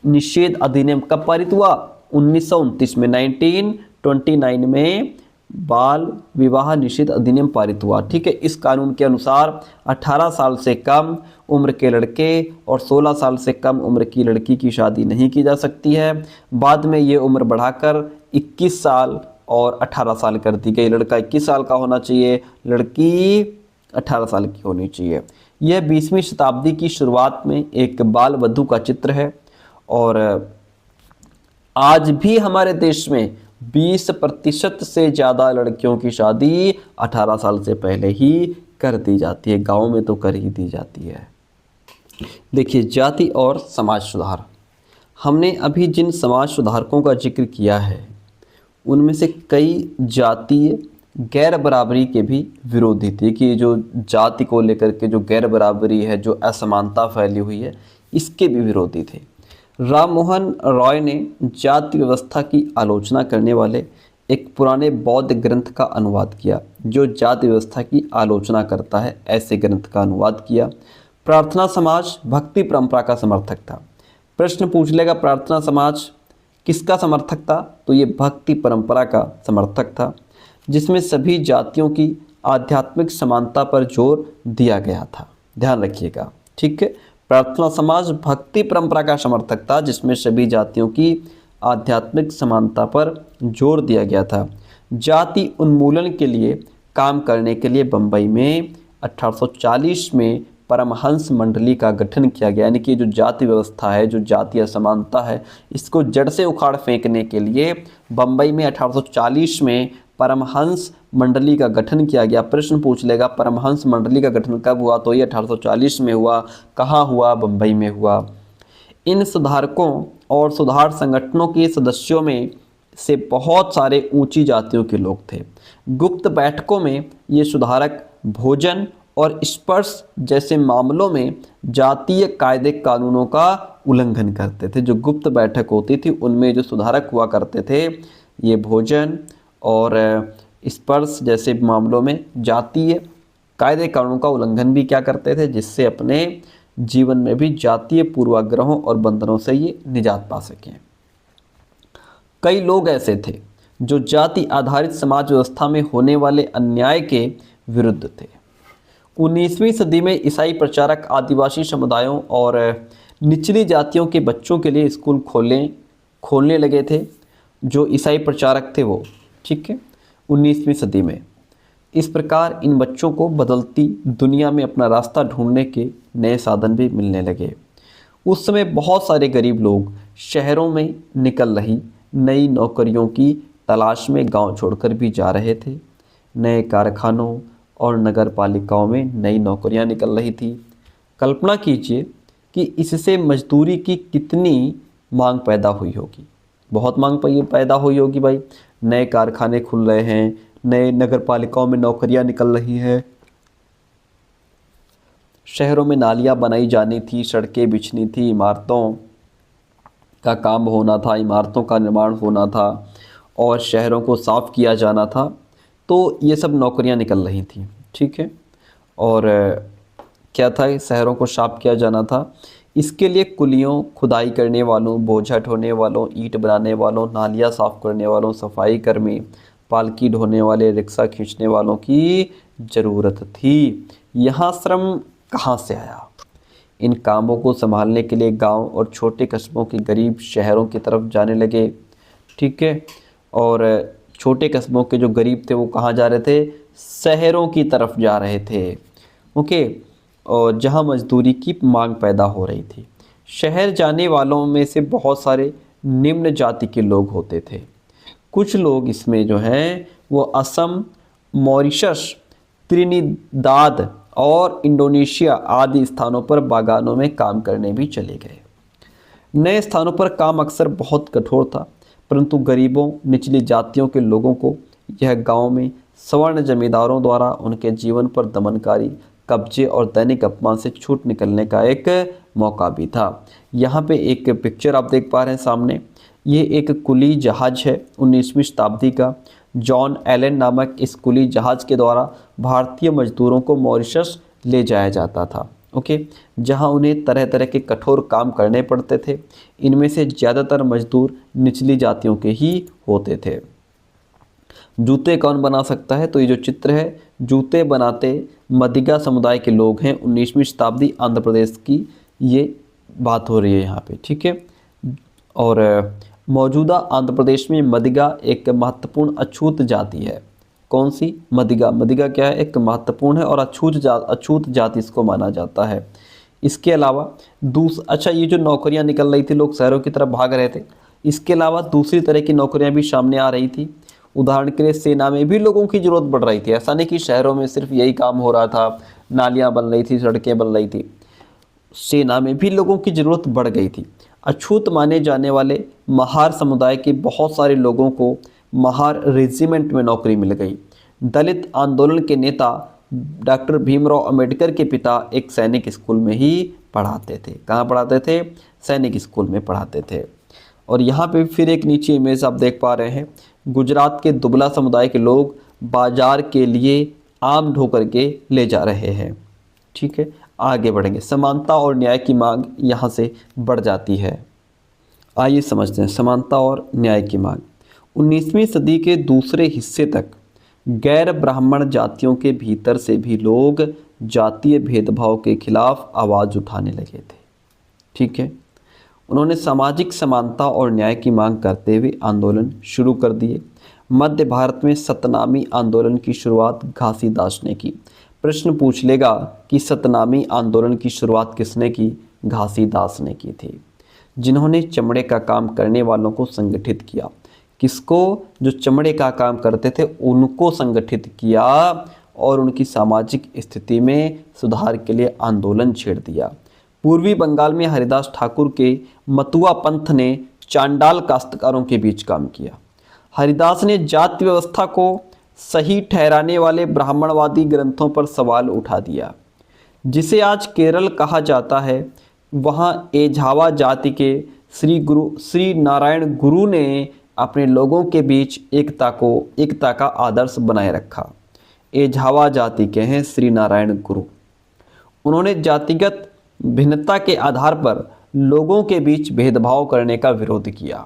निषेध अधिनियम कब पारित हुआ? 1929 में, 1929 में बाल विवाह निषेध अधिनियम पारित हुआ, ठीक है। इस कानून के अनुसार 18 साल से कम उम्र के लड़के और 16 साल से कम उम्र की लड़की की शादी नहीं की जा सकती है। बाद में ये उम्र बढ़ाकर 21 साल और 18 साल कर दी गई। लड़का 21 साल का होना चाहिए, लड़की 18 साल की होनी चाहिए। यह 20वीं शताब्दी की शुरुआत में एक बाल वधू का चित्र है और आज भी हमारे देश में 20% से ज़्यादा लड़कियों की शादी 18 साल से पहले ही कर दी जाती है। गाँव में तो कर ही दी जाती है। देखिए, जाति और समाज सुधार, हमने अभी जिन समाज सुधारकों का जिक्र किया है उनमें से कई जातीय गैर बराबरी के भी विरोधी थे कि जो जाति को लेकर के जो गैर बराबरी है, जो असमानता फैली हुई है, इसके भी विरोधी थे। राम मोहन रॉय ने जाति व्यवस्था की आलोचना करने वाले एक पुराने बौद्ध ग्रंथ का अनुवाद किया जो जाति व्यवस्था की आलोचना करता है, ऐसे ग्रंथ का अनुवाद किया। प्रार्थना समाज भक्ति परंपरा का समर्थक था। प्रश्न पूछ लेगा, प्रार्थना समाज किसका समर्थक था? तो ये भक्ति परंपरा का समर्थक था जिसमें सभी जातियों की आध्यात्मिक समानता पर जोर दिया गया था। ध्यान रखिएगा, ठीक है। प्रार्थना समाज भक्ति परंपरा का समर्थक था जिसमें सभी जातियों की आध्यात्मिक समानता पर जोर दिया गया था। जाति उन्मूलन के लिए काम करने के लिए बम्बई में 1840 में परमहंस मंडली का गठन किया गया। यानी कि जो जाति व्यवस्था है, जो जातीय असमानता है, इसको जड़ से उखाड़ फेंकने के लिए बम्बई में 1840 में परमहंस मंडली का गठन किया गया। प्रश्न पूछ लेगा, परमहंस मंडली का गठन कब हुआ? तो ये 1840 में हुआ। कहाँ हुआ? बम्बई में हुआ। इन सुधारकों और सुधार संगठनों के सदस्यों में से बहुत सारे ऊंची जातियों के लोग थे। गुप्त बैठकों में ये सुधारक भोजन और स्पर्श जैसे मामलों में जातीय कायदे कानूनों का उल्लंघन करते थे। जो गुप्त बैठक होती थी उनमें जो सुधारक हुआ करते थे, ये भोजन और स्पर्श जैसे मामलों में जातीय कायदे कानूनों का उल्लंघन भी क्या करते थे, जिससे अपने जीवन में भी जातीय पूर्वाग्रहों और बंधनों से ये निजात पा सकें। कई लोग ऐसे थे जो जाति आधारित समाज व्यवस्था में होने वाले अन्याय के विरुद्ध थे। 19वीं सदी में ईसाई प्रचारक आदिवासी समुदायों और निचली जातियों के बच्चों के लिए स्कूल खोलने लगे थे। जो ईसाई प्रचारक थे वो, ठीक है, 19वीं सदी में। इस प्रकार इन बच्चों को बदलती दुनिया में अपना रास्ता ढूंढने के नए साधन भी मिलने लगे। उस समय बहुत सारे गरीब लोग शहरों में निकल रही नई नौकरियों की तलाश में गांव छोड़कर भी जा रहे थे। नए कारखानों और नगर पालिकाओं में नई नौकरियां निकल रही थी। कल्पना कीजिए कि इससे मजदूरी की कितनी मांग पैदा हुई होगी। बहुत मांग पैदा हुई होगी भाई। नए कारखाने खुल रहे हैं, नए नगर पालिकाओं में नौकरियां निकल रही हैं, शहरों में नालियां बनाई जानी थी, सड़कें बिछनी थी, इमारतों का काम होना था, इमारतों का निर्माण होना था और शहरों को साफ़ किया जाना था। तो ये सब नौकरियां निकल रही थी, ठीक है। और क्या था, शहरों को साफ किया जाना था। इसके लिए कुलियों, खुदाई करने वालों, बोझा ढोने वालों, ईंट बनाने वालों, नालियां साफ करने वालों, सफाई कर्मी, पालकी ढोने वाले, रिक्शा खींचने वालों की ज़रूरत थी। यहाँ श्रम कहाँ से आया? इन कामों को संभालने के लिए गांव और छोटे कस्बों के गरीब शहरों की तरफ जाने लगे, ठीक है। और छोटे कस्बों के जो गरीब थे वो कहाँ जा रहे थे? शहरों की तरफ जा रहे थे, ओके। और जहाँ मजदूरी की मांग पैदा हो रही थी। शहर जाने वालों में से बहुत सारे निम्न जाति के लोग होते थे। कुछ लोग इसमें जो हैं वो असम मॉरिशस, त्रिनिदाद और इंडोनेशिया आदि स्थानों पर बागानों में काम करने भी चले गए। नए स्थानों पर काम अक्सर बहुत कठोर था, परंतु गरीबों, निचली जातियों के लोगों को यह गांव में सवर्ण जमींदारों द्वारा उनके जीवन पर दमनकारी कब्जे और दैनिक अपमान से छूट निकलने का एक मौका भी था। यहाँ पे एक पिक्चर आप देख पा रहे हैं सामने, ये एक कुली जहाज है 19वीं शताब्दी का। जॉन एलन नामक इस कुली जहाज के द्वारा भारतीय मजदूरों को मॉरिशस ले जाया जाता था, ओके, जहां उन्हें तरह तरह के कठोर काम करने पड़ते थे। इनमें से ज़्यादातर मजदूर निचली जातियों के ही होते थे। जूते कौन बना सकता है? तो ये जो चित्र है, जूते बनाते मदिगा समुदाय के लोग हैं। 19वीं शताब्दी आंध्र प्रदेश की ये बात हो रही है यहाँ पे, ठीक है। और मौजूदा आंध्र प्रदेश में मदिगा एक महत्वपूर्ण अछूत जाति है। कौन सी? मदिगा। मदिगा क्या है? एक महत्वपूर्ण है और अछूत जाति इसको माना जाता है। इसके अलावा अच्छा, ये जो नौकरियां निकल रही थी, लोग शहरों की तरफ भाग रहे थे, इसके अलावा दूसरी तरह की नौकरियां भी सामने आ रही थी। उदाहरण के लिए सेना में भी लोगों की ज़रूरत बढ़ रही थी। ऐसा नहीं कि शहरों में सिर्फ यही काम हो रहा था, नालियाँ बन रही थी, सड़कें बन रही थी, सेना में भी लोगों की ज़रूरत बढ़ गई थी। अछूत माने जाने वाले महार समुदाय के बहुत सारे लोगों को महार रेजिमेंट में नौकरी मिल गई। दलित आंदोलन के नेता डॉक्टर भीमराव अंबेडकर के पिता एक सैनिक स्कूल में ही पढ़ाते थे। कहाँ पढ़ाते थे? सैनिक स्कूल में पढ़ाते थे। और यहाँ पे फिर एक नीचे इमेज आप देख पा रहे हैं, गुजरात के दुबला समुदाय के लोग बाजार के लिए आम ढोकर के ले जा रहे हैं, ठीक है। आगे बढ़ेंगे। समानता और न्याय की मांग यहाँ से बढ़ जाती है। आइए समझते हैं समानता और न्याय की मांग। 19वीं सदी के दूसरे हिस्से तक गैर ब्राह्मण जातियों के भीतर से भी लोग जातीय भेदभाव के खिलाफ आवाज़ उठाने लगे थे, ठीक है। उन्होंने सामाजिक समानता और न्याय की मांग करते हुए आंदोलन शुरू कर दिए। मध्य भारत में सतनामी आंदोलन की शुरुआत घासीदास ने की। प्रश्न पूछ लेगा कि सतनामी आंदोलन की शुरुआत किसने की? घासीदास ने की थी, जिन्होंने चमड़े का काम करने वालों को संगठित किया। किसको? जो चमड़े का काम करते थे उनको संगठित किया और उनकी सामाजिक स्थिति में सुधार के लिए आंदोलन छेड़ दिया। पूर्वी बंगाल में हरिदास ठाकुर के मतुआ पंथ ने चांडाल काश्तकारों के बीच काम किया। हरिदास ने जाति व्यवस्था को सही ठहराने वाले ब्राह्मणवादी ग्रंथों पर सवाल उठा दिया। जिसे आज केरल कहा जाता है, वहाँ एझावा जाति के श्री नारायण गुरु ने अपने लोगों के बीच एकता का आदर्श बनाए रखा। एझावा जाति के हैं श्री नारायण गुरु। उन्होंने जातिगत भिन्नता के आधार पर लोगों के बीच भेदभाव करने का विरोध किया।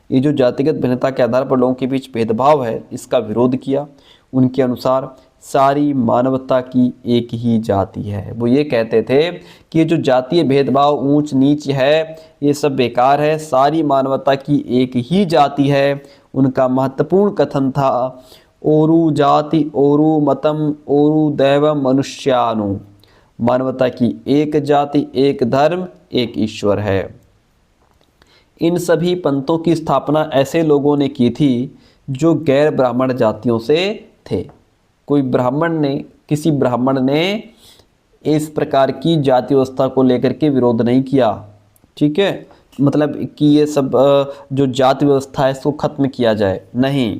ये जो जातिगत भिन्नता के आधार पर लोगों के बीच भेदभाव है, इसका विरोध किया। उनके अनुसार सारी मानवता की एक ही जाति है। वो ये कहते थे कि ये जो जातीय भेदभाव, ऊंच नीच है, ये सब बेकार है, सारी मानवता की एक ही जाति है। उनका महत्वपूर्ण कथन था, ओरु जाति ओरु मतम ओरु दैवम मनुष्यानु। मानवता की एक जाति, एक धर्म, एक ईश्वर है। इन सभी पंथों की स्थापना ऐसे लोगों ने की थी जो गैर ब्राह्मण जातियों से थे। किसी ब्राह्मण ने इस प्रकार की जाति व्यवस्था को लेकर के विरोध नहीं किया, ठीक है। मतलब कि ये सब जो जाति व्यवस्था है इसको खत्म किया जाए, नहीं,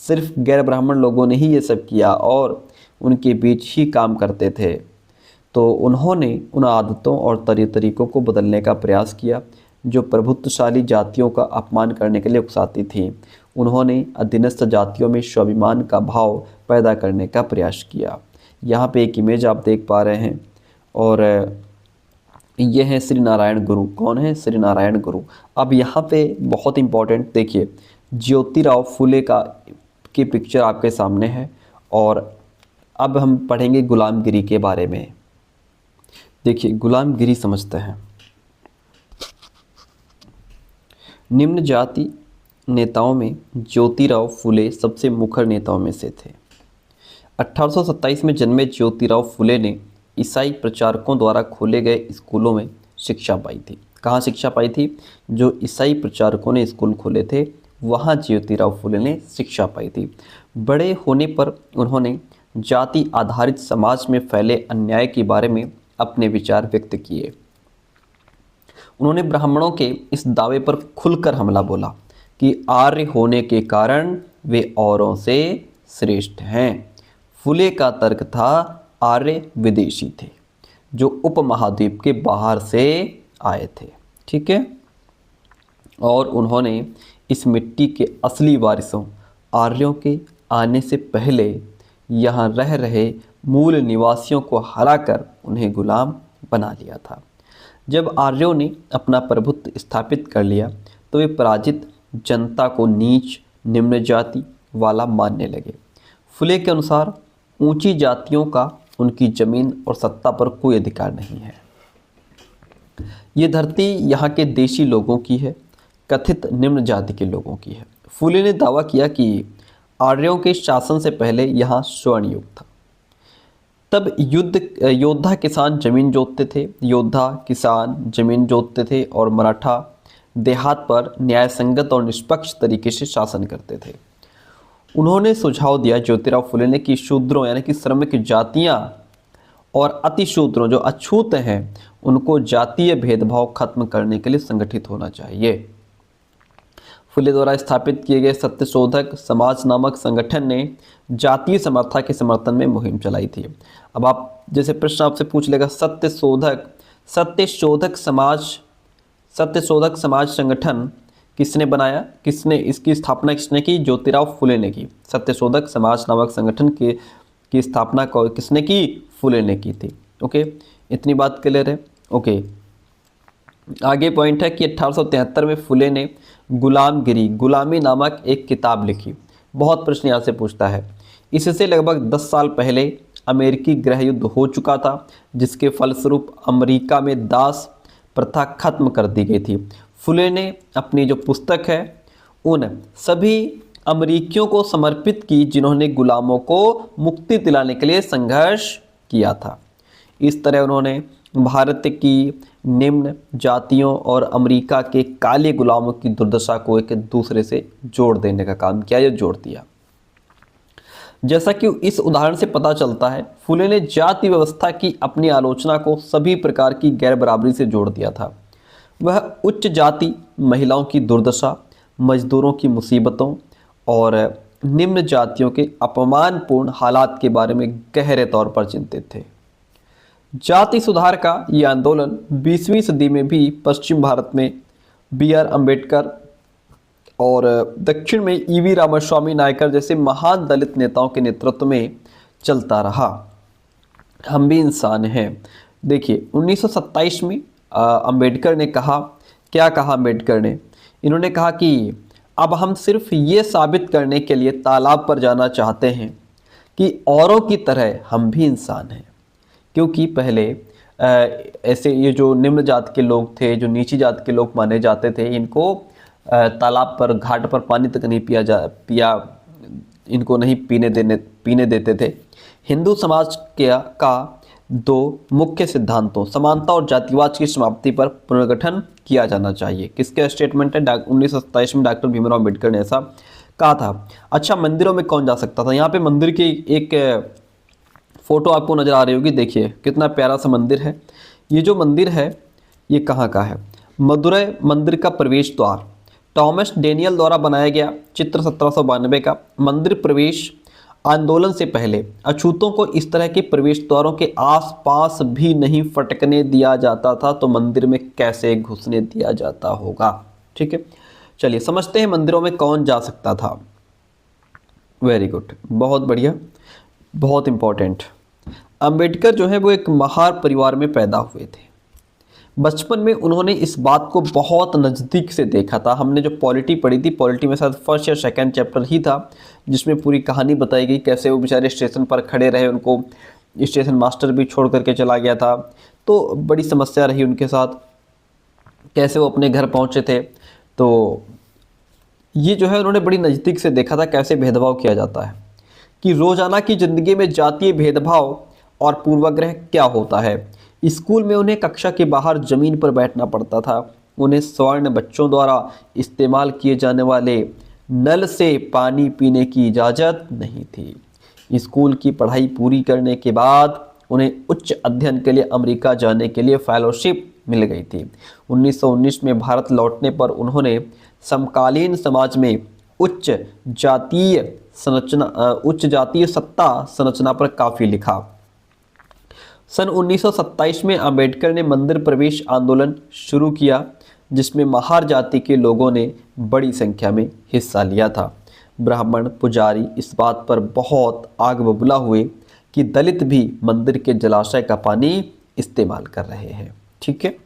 सिर्फ गैर ब्राह्मण लोगों ने ही ये सब किया और उनके बीच ही काम करते थे। तो उन्होंने उन आदतों और तरीकों को बदलने का प्रयास किया जो प्रभुत्वशाली जातियों का अपमान करने के लिए उकसाती थी। उन्होंने अधीनस्थ जातियों में स्वाभिमान का भाव पैदा करने का प्रयास किया। यहाँ पे एक इमेज आप देख पा रहे हैं और ये है श्री नारायण गुरु। कौन है? श्री नारायण गुरु। अब यहाँ पे बहुत इम्पोर्टेंट देखिए, ज्योतिराव फुले की पिक्चर आपके सामने है और अब हम पढ़ेंगे गुलामगिरी के बारे में। देखिए गुलामगिरी समझते हैं। निम्न जाति नेताओं में ज्योतिराव फुले सबसे मुखर नेताओं में से थे। 1827 में जन्मे ज्योतिराव फुले ने ईसाई प्रचारकों द्वारा खोले गए स्कूलों में शिक्षा पाई थी। कहाँ शिक्षा पाई थी? जो ईसाई प्रचारकों ने स्कूल खोले थे वहाँ ज्योतिराव फुले ने शिक्षा पाई थी। बड़े होने पर उन्होंने जाति आधारित समाज में फैले अन्याय के बारे में अपने विचार व्यक्त किए। उन्होंने ब्राह्मणों के इस दावे पर खुलकर हमला बोला कि आर्य होने के कारण वे औरों से श्रेष्ठ हैं। फुले का तर्क था आर्य विदेशी थे जो उपमहाद्वीप के बाहर से आए थे, ठीक है। और उन्होंने इस मिट्टी के असली वारिसों आर्यों के आने से पहले यहाँ रह रहे मूल निवासियों को हराकर उन्हें गुलाम बना लिया था। जब आर्यों ने अपना प्रभुत्व स्थापित कर लिया तो वे पराजित जनता को नीच निम्न जाति वाला मानने लगे। फुले के अनुसार ऊंची जातियों का उनकी जमीन और सत्ता पर कोई अधिकार नहीं है। ये धरती यहाँ के देशी लोगों की है, कथित निम्न जाति के लोगों की है। फुले ने दावा किया कि आर्यों के शासन से पहले यहाँ स्वर्ण युग था। तब योद्धा किसान जमीन जोतते थे, योद्धा किसान जमीन जोतते थे और मराठा देहात पर न्यायसंगत और निष्पक्ष तरीके से शासन करते थे। उन्होंने सुझाव दिया ज्योतिराव फुले ने कि शूद्रों यानी कि श्रमिक जातियां और अतिशूद्रों जो अछूत हैं उनको जातीय भेदभाव खत्म करने के लिए संगठित होना चाहिए। फुले द्वारा स्थापित किए गए सत्यशोधक समाज नामक संगठन ने जातीय समर्था के समर्थन में मुहिम चलाई थी। अब आप जैसे प्रश्न आपसे पूछ लेगा सत्यशोधक समाज संगठन किसने बनाया, इसकी स्थापना किसने की? ज्योतिराव फुले ने की। सत्यशोधक समाज नामक संगठन की स्थापना किसने की? फुले ने की थी। ओके, इतनी बात क्लियर है। ओके, आगे पॉइंट है कि 1873 में फुले ने गुलामी नामक एक किताब लिखी। बहुत प्रश्न यहाँ से पूछता है। इससे लगभग 10 साल पहले अमेरिकी गृह युद्ध हो चुका था, जिसके फलस्वरूप अमेरिका में दास प्रथा खत्म कर दी गई थी। फुले ने अपनी जो पुस्तक है उन सभी अमेरिकियों को समर्पित की जिन्होंने गुलामों को मुक्ति दिलाने के लिए संघर्ष किया था। इस तरह उन्होंने भारत की निम्न जातियों और अमेरिका के काले गुलामों की दुर्दशा को एक दूसरे से जोड़ देने का काम किया या जोड़ दिया। जैसा कि इस उदाहरण से पता चलता है, फुले ने जाति व्यवस्था की अपनी आलोचना को सभी प्रकार की गैर बराबरी से जोड़ दिया था। वह उच्च जाति महिलाओं की दुर्दशा, मजदूरों की मुसीबतों और निम्न जातियों के अपमानपूर्ण हालात के बारे में गहरे तौर पर चिंतित थे। जाति सुधार का यह आंदोलन 20वीं सदी में भी पश्चिम भारत में B.R. अम्बेडकर और दक्षिण में E.V. रामास्वामी नायकर जैसे महान दलित नेताओं के नेतृत्व में चलता रहा। हम भी इंसान हैं। देखिए 1927 में अम्बेडकर ने कहा, क्या कहा अम्बेडकर ने? इन्होंने कहा कि अब हम सिर्फ ये साबित करने के लिए तालाब पर जाना चाहते हैं कि औरों की तरह हम भी इंसान हैं। क्योंकि पहले ऐसे ये जो निम्न जात के लोग थे, जो नीची जात के लोग माने जाते थे, इनको तालाब पर घाट पर पानी तक नहीं इनको नहीं पीने देते थे। हिंदू समाज का दो मुख्य सिद्धांतों समानता और जातिवाद की समाप्ति पर पुनर्गठन किया जाना चाहिए। किसका स्टेटमेंट है? 1927 में डॉक्टर भीमराव अम्बेडकर ने ऐसा कहा था। अच्छा, मंदिरों में कौन जा सकता था? यहाँ पे मंदिर की एक फोटो आपको नजर आ रही होगी। देखिए कितना प्यारा सा मंदिर है। ये जो मंदिर है ये कहाँ का है? मदुरै मंदिर का प्रवेश द्वार टॉमस डेनियल द्वारा बनाया गया चित्र 1792 का। मंदिर प्रवेश आंदोलन से पहले अछूतों को इस तरह के प्रवेश द्वारों के आसपास भी नहीं फटकने दिया जाता था, तो मंदिर में कैसे घुसने दिया जाता होगा? ठीक है, चलिए समझते हैं मंदिरों में कौन जा सकता था। वेरी गुड, बहुत बढ़िया, बहुत इंपॉर्टेंट। अंबेडकर जो है वो एक महार परिवार में पैदा हुए थे। बचपन में उन्होंने इस बात को बहुत नज़दीक से देखा था। हमने जो पॉलिटी पढ़ी थी, पॉलिटी में शायद फर्स्ट या सेकंड चैप्टर ही था जिसमें पूरी कहानी बताई गई, कैसे वो बेचारे स्टेशन पर खड़े रहे, उनको स्टेशन मास्टर भी छोड़ करके चला गया था, तो बड़ी समस्या रही उनके साथ, कैसे वो अपने घर पहुँचे थे। तो ये जो है उन्होंने बड़ी नज़दीक से देखा था कैसे भेदभाव किया जाता है, कि रोज़ाना की ज़िंदगी में जातीय भेदभाव और पूर्वाग्रह क्या होता है। स्कूल में उन्हें कक्षा के बाहर ज़मीन पर बैठना पड़ता था। उन्हें स्वर्ण बच्चों द्वारा इस्तेमाल किए जाने वाले नल से पानी पीने की इजाज़त नहीं थी। स्कूल की पढ़ाई पूरी करने के बाद उन्हें उच्च अध्ययन के लिए अमेरिका जाने के लिए फेलोशिप मिल गई थी। 1919 में भारत लौटने पर उन्होंने समकालीन समाज में उच्च जातीय सत्ता संरचना पर काफ़ी लिखा। सन 1927 में अंबेडकर ने मंदिर प्रवेश आंदोलन शुरू किया, जिसमें महार जाति के लोगों ने बड़ी संख्या में हिस्सा लिया था। ब्राह्मण पुजारी इस बात पर बहुत आग बबूला हुए कि दलित भी मंदिर के जलाशय का पानी इस्तेमाल कर रहे हैं। ठीक है,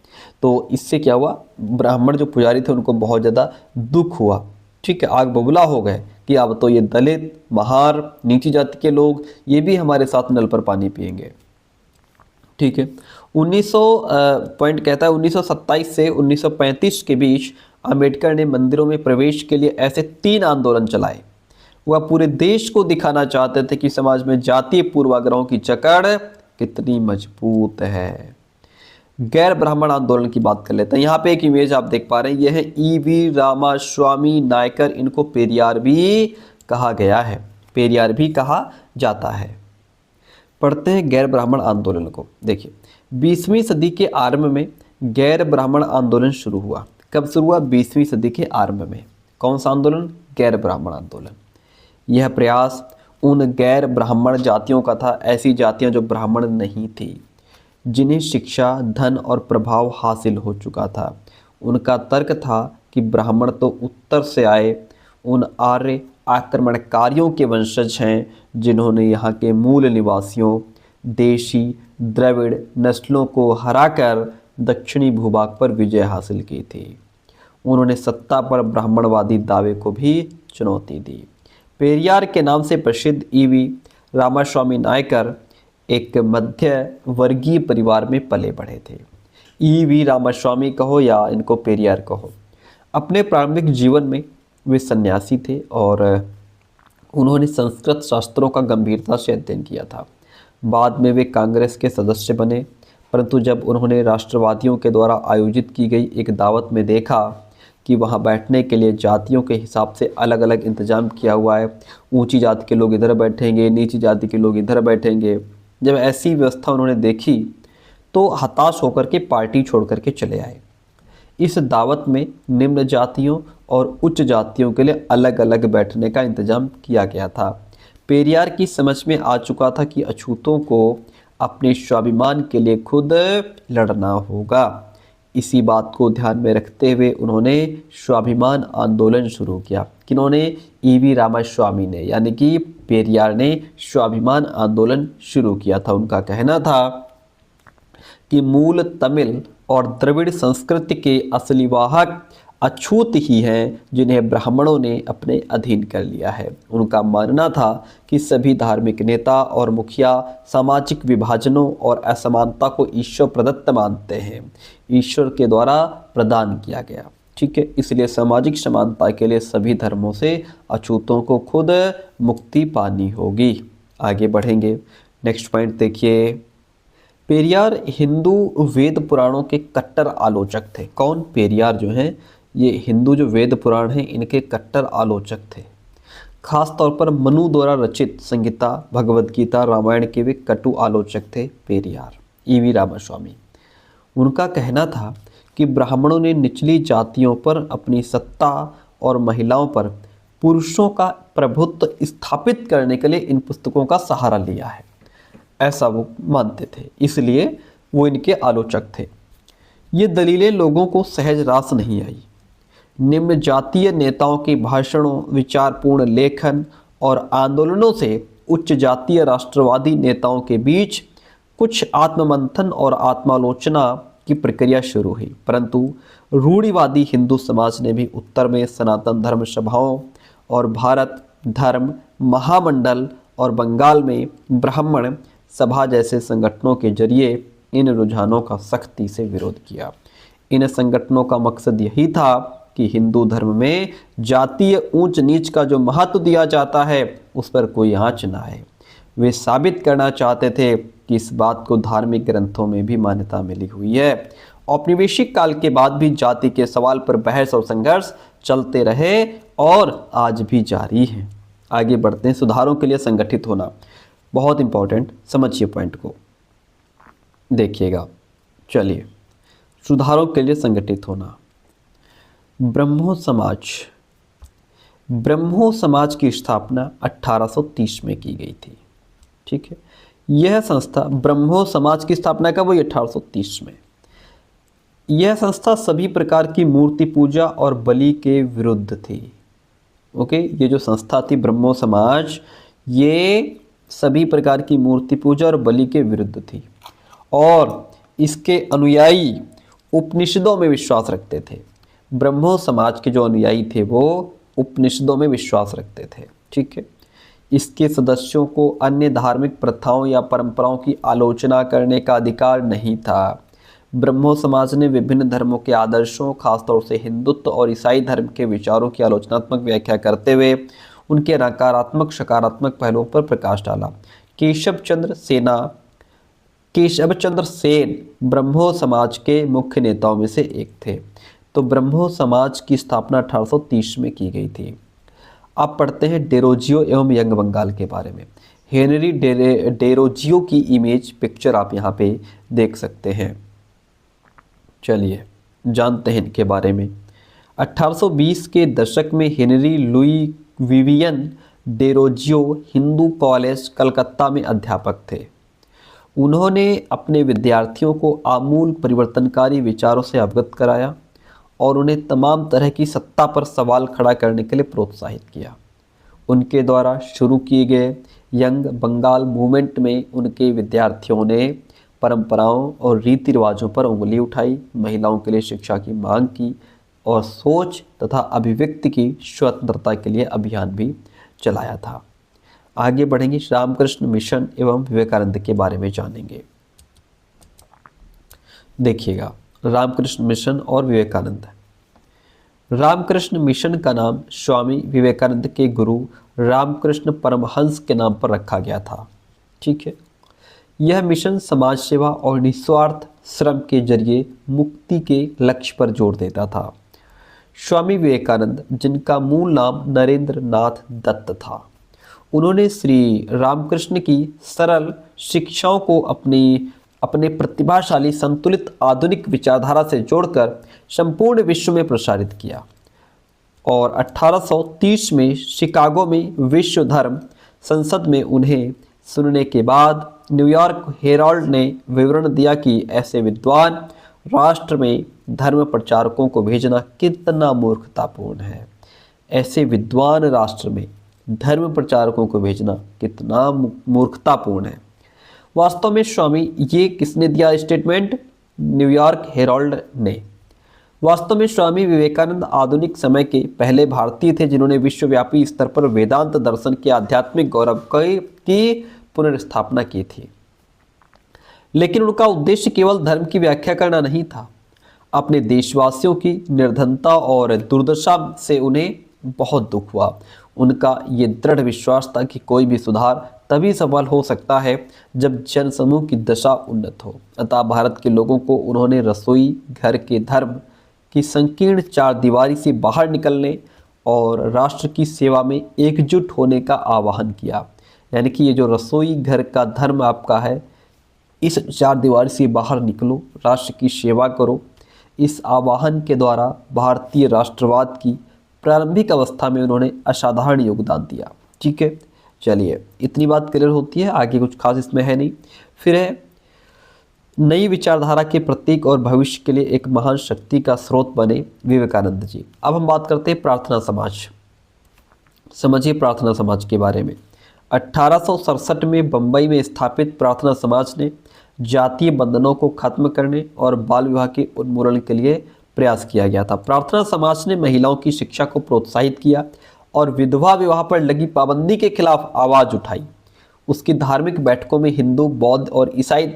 तो इससे क्या हुआ, ब्राह्मण जो पुजारी थे उनको बहुत ज़्यादा दुख हुआ। ठीक है, आग बबूला हो गए कि अब तो ये दलित, महार, नीची जाति के लोग ये भी हमारे साथ नल पर पानी पिएंगे। ठीक है, 1927 से 1935 के बीच अंबेडकर ने मंदिरों में प्रवेश के लिए ऐसे 3 आंदोलन चलाए। वह पूरे देश को दिखाना चाहते थे कि समाज में जातीय पूर्वाग्रहों की जकड़ कितनी मजबूत है। गैर ब्राह्मण आंदोलन की बात कर लेते हैं। यहाँ पे एक इमेज आप देख पा रहे हैं, यह है ई.वी. रामास्वामी नायकर। इनको पेरियार भी कहा गया है, पेरियार भी कहा जाता है। पढ़ते हैं गैर ब्राह्मण आंदोलन को। देखिए, 20वीं सदी के आरंभ में गैर ब्राह्मण आंदोलन शुरू हुआ। कब शुरू हुआ? 20वीं सदी के आरंभ में। कौन सा आंदोलन? गैर ब्राह्मण आंदोलन। यह प्रयास उन गैर ब्राह्मण जातियों का था, ऐसी जातियां जो ब्राह्मण नहीं थी, जिन्हें शिक्षा, धन और प्रभाव हासिल हो चुका था। उनका तर्क था कि ब्राह्मण तो उत्तर से आए उन आर्य आक्रमणकारियों के वंशज हैं, जिन्होंने यहाँ के मूल निवासियों, देशी द्रविड़ नस्लों को हराकर दक्षिणी भूभाग पर विजय हासिल की थी। उन्होंने सत्ता पर ब्राह्मणवादी दावे को भी चुनौती दी। पेरियार के नाम से प्रसिद्ध ई.वी. रामास्वामी नायकर एक मध्य वर्गीय परिवार में पले बढ़े थे। ई.वी. रामास्वामी कहो या इनको पेरियार कहो, अपने प्रारंभिक जीवन में वे सन्यासी थे और उन्होंने संस्कृत शास्त्रों का गंभीरता से अध्ययन किया था। बाद में वे कांग्रेस के सदस्य बने, परंतु जब उन्होंने राष्ट्रवादियों के द्वारा आयोजित की गई एक दावत में देखा कि वहां बैठने के लिए जातियों के हिसाब से अलग अलग इंतजाम किया हुआ है, ऊंची जाति के लोग इधर बैठेंगे, नीची जाति के लोग इधर बैठेंगे, जब ऐसी व्यवस्था उन्होंने देखी तो हताश होकर के पार्टी छोड़ करके चले आए। इस दावत में निम्न जातियों और उच्च जातियों के लिए अलग अलग बैठने का इंतजाम किया गया था। पेरियार की समझ में आ चुका था कि अछूतों को अपने स्वाभिमान के लिए खुद लड़ना होगा। इसी बात को ध्यान में रखते हुए उन्होंने स्वाभिमान आंदोलन शुरू किया। किन्होंने? ई.वी. रामास्वामी ने, यानी कि पेरियार ने स्वाभिमान आंदोलन शुरू किया था। उनका कहना था कि मूल तमिल और द्रविड़ संस्कृति के असली वाहक अछूत ही हैं, जिन्हें ब्राह्मणों ने अपने अधीन कर लिया है। उनका मानना था कि सभी धार्मिक नेता और मुखिया सामाजिक विभाजनों और असमानता को ईश्वर प्रदत्त मानते हैं, ईश्वर के द्वारा प्रदान किया गया। ठीक है, इसलिए सामाजिक समानता के लिए सभी धर्मों से अछूतों को खुद मुक्ति पानी होगी। आगे बढ़ेंगे, नेक्स्ट पॉइंट देखिए। पेरियार हिंदू वेद पुराणों के कट्टर आलोचक थे। कौन? पेरियार जो हैं ये हिंदू जो वेद पुराण हैं इनके कट्टर आलोचक थे। खास तौर पर मनु द्वारा रचित संहिता, भगवद गीता, रामायण के वे कटु आलोचक थे पेरियार। ई.वी. रामास्वामी, उनका कहना था कि ब्राह्मणों ने निचली जातियों पर अपनी सत्ता और महिलाओं पर पुरुषों का प्रभुत्व स्थापित करने के लिए इन पुस्तकों का सहारा लिया है, ऐसा वो मानते थे, इसलिए वो इनके आलोचक थे। ये दलीलें लोगों को सहज रास नहीं आई। निम्न जातीय नेताओं के भाषणों, विचारपूर्ण लेखन और आंदोलनों से उच्च जातीय राष्ट्रवादी नेताओं के बीच कुछ आत्ममंथन और आत्मालोचना की प्रक्रिया शुरू हुई, परंतु रूढ़िवादी हिंदू समाज ने भी उत्तर में सनातन धर्म सभाओं और भारत धर्म महामंडल और बंगाल में ब्राह्मण सभा जैसे संगठनों के जरिए इन रुझानों का सख्ती से विरोध किया। इन संगठनों का मकसद यही था कि हिंदू धर्म में जातीय ऊंच नीच का जो महत्व दिया जाता है उस पर कोई आंच न आए। वे साबित करना चाहते थे कि इस बात को धार्मिक ग्रंथों में भी मान्यता मिली हुई है औपनिवेशिक काल के बाद भी जाति के सवाल पर बहस और संघर्ष चलते रहे और आज भी जारी है। आगे बढ़ते हैं। सुधारों के लिए संगठित होना बहुत इंपॉर्टेंट, समझिए पॉइंट को, देखिएगा। चलिए, सुधारों के लिए संगठित होना। ब्रह्मो समाज की स्थापना 1830 में की गई थी। ठीक है, यह संस्था ब्रह्मो समाज की स्थापना कब हुई? 1830 में। यह संस्था सभी प्रकार की मूर्ति पूजा और बलि के विरुद्ध थी। ओके, ये जो संस्था थी ब्रह्मो समाज, ये सभी प्रकार की मूर्ति पूजा और बलि के विरुद्ध थी और इसके अनुयायी उपनिषदों में विश्वास रखते थे। ब्रह्मो समाज के जो अनुयायी थे वो उपनिषदों में विश्वास रखते थे। ठीक है, इसके सदस्यों को अन्य धार्मिक प्रथाओं या परंपराओं की आलोचना करने का अधिकार नहीं था। ब्रह्मो समाज ने विभिन्न धर्मों के आदर्शों, खासतौर से हिंदुत्व और ईसाई धर्म के विचारों की आलोचनात्मक व्याख्या करते हुए उनके नकारात्मक सकारात्मक पहलुओं पर प्रकाश डाला। केशव चंद्र सेन ब्रह्मो समाज के मुख्य नेताओं में से एक थे। तो ब्रह्मो समाज की स्थापना 1830 में की गई थी। अब पढ़ते हैं डेरोजियो एवं यंग बंगाल के बारे में। हेनरी डेरोजियो की इमेज पिक्चर आप यहाँ पे देख सकते हैं। चलिए जानते हैं इनके बारे में। 1820 के दशक में Henry Louis Vivian Derozio Hindu college Calcutta में अध्यापक थे। उन्होंने अपने विद्यार्थियों को आमूल परिवर्तनकारी विचारों से अवगत कराया और उन्हें तमाम तरह की सत्ता पर सवाल खड़ा करने के लिए प्रोत्साहित किया। उनके द्वारा शुरू किए गए यंग बंगाल मूवमेंट में उनके विद्यार्थियों ने परंपराओं और रीति रिवाजों पर उंगली उठाई, महिलाओं के लिए शिक्षा की मांग की और सोच तथा अभिव्यक्ति की स्वतंत्रता के लिए अभियान भी चलाया था। आगे बढ़ेंगे, रामकृष्ण मिशन एवं विवेकानंद के बारे में जानेंगे। देखिएगा, रामकृष्ण मिशन और विवेकानंद। रामकृष्ण मिशन का नाम स्वामी विवेकानंद के गुरु रामकृष्ण परमहंस के नाम पर रखा गया था। ठीक है, यह मिशन समाज सेवा और निस्वार्थ श्रम के जरिए मुक्ति के लक्ष्य पर जोर देता था। स्वामी विवेकानंद, जिनका मूल नाम नरेंद्र नाथ दत्त था, उन्होंने श्री रामकृष्ण की सरल शिक्षाओं को अपने प्रतिभाशाली संतुलित आधुनिक विचारधारा से जोड़कर संपूर्ण विश्व में प्रसारित किया और 1830 में शिकागो में विश्व धर्म संसद में उन्हें सुनने के बाद न्यूयॉर्क हेराल्ड ने विवरण दिया कि ऐसे विद्वान राष्ट्र में धर्म प्रचारकों को भेजना कितना मूर्खतापूर्ण है। ऐसे विद्वान राष्ट्र में धर्म प्रचारकों को भेजना कितना मूर्खतापूर्ण है। वास्तव में स्वामी, ये किसने दिया स्टेटमेंट? न्यूयॉर्क हेराल्ड ने। वास्तव में स्वामी विवेकानंद आधुनिक समय के पहले भारतीय थे जिन्होंने विश्वव्यापी स्तर पर वेदांत दर्शन के आध्यात्मिक गौरव की पुनर्स्थापना की थी। लेकिन उनका उद्देश्य केवल धर्म की व्याख्या करना नहीं था। अपने देशवासियों की निर्धनता और दुर्दशा से उन्हें बहुत दुख हुआ। उनका ये दृढ़ विश्वास था कि कोई भी सुधार तभी सफल हो सकता है जब जनसमूह की दशा उन्नत हो। अतः भारत के लोगों को उन्होंने रसोई घर के धर्म की संकीर्ण चार दीवारी से बाहर निकलने और राष्ट्र की सेवा में एकजुट होने का आह्वान किया। यानी कि ये जो रसोई घर का धर्म आपका है, इस चार दीवारी से बाहर निकलो, राष्ट्र की सेवा करो। इस आह्वान के द्वारा भारतीय राष्ट्रवाद की प्रारंभिक अवस्था में उन्होंने असाधारण योगदान दिया। ठीक है, चलिए इतनी बात क्लियर होती है, आगे कुछ खास इसमें है नहीं। फिर है नई विचारधारा के प्रतीक और भविष्य के लिए एक महान शक्ति का स्रोत बने विवेकानंद जी। अब हम बात करते हैं प्रार्थना समाज। समझिए प्रार्थना समाज के बारे में। 1867 में बंबई में स्थापित प्रार्थना समाज ने जातीय बंधनों को खत्म करने और बाल विवाह के उन्मूलन के लिए प्रयास किया गया था। प्रार्थना समाज ने महिलाओं की शिक्षा को प्रोत्साहित किया और विधवा विवाह पर लगी पाबंदी के खिलाफ आवाज़ उठाई। उसकी धार्मिक बैठकों में हिंदू, बौद्ध और ईसाई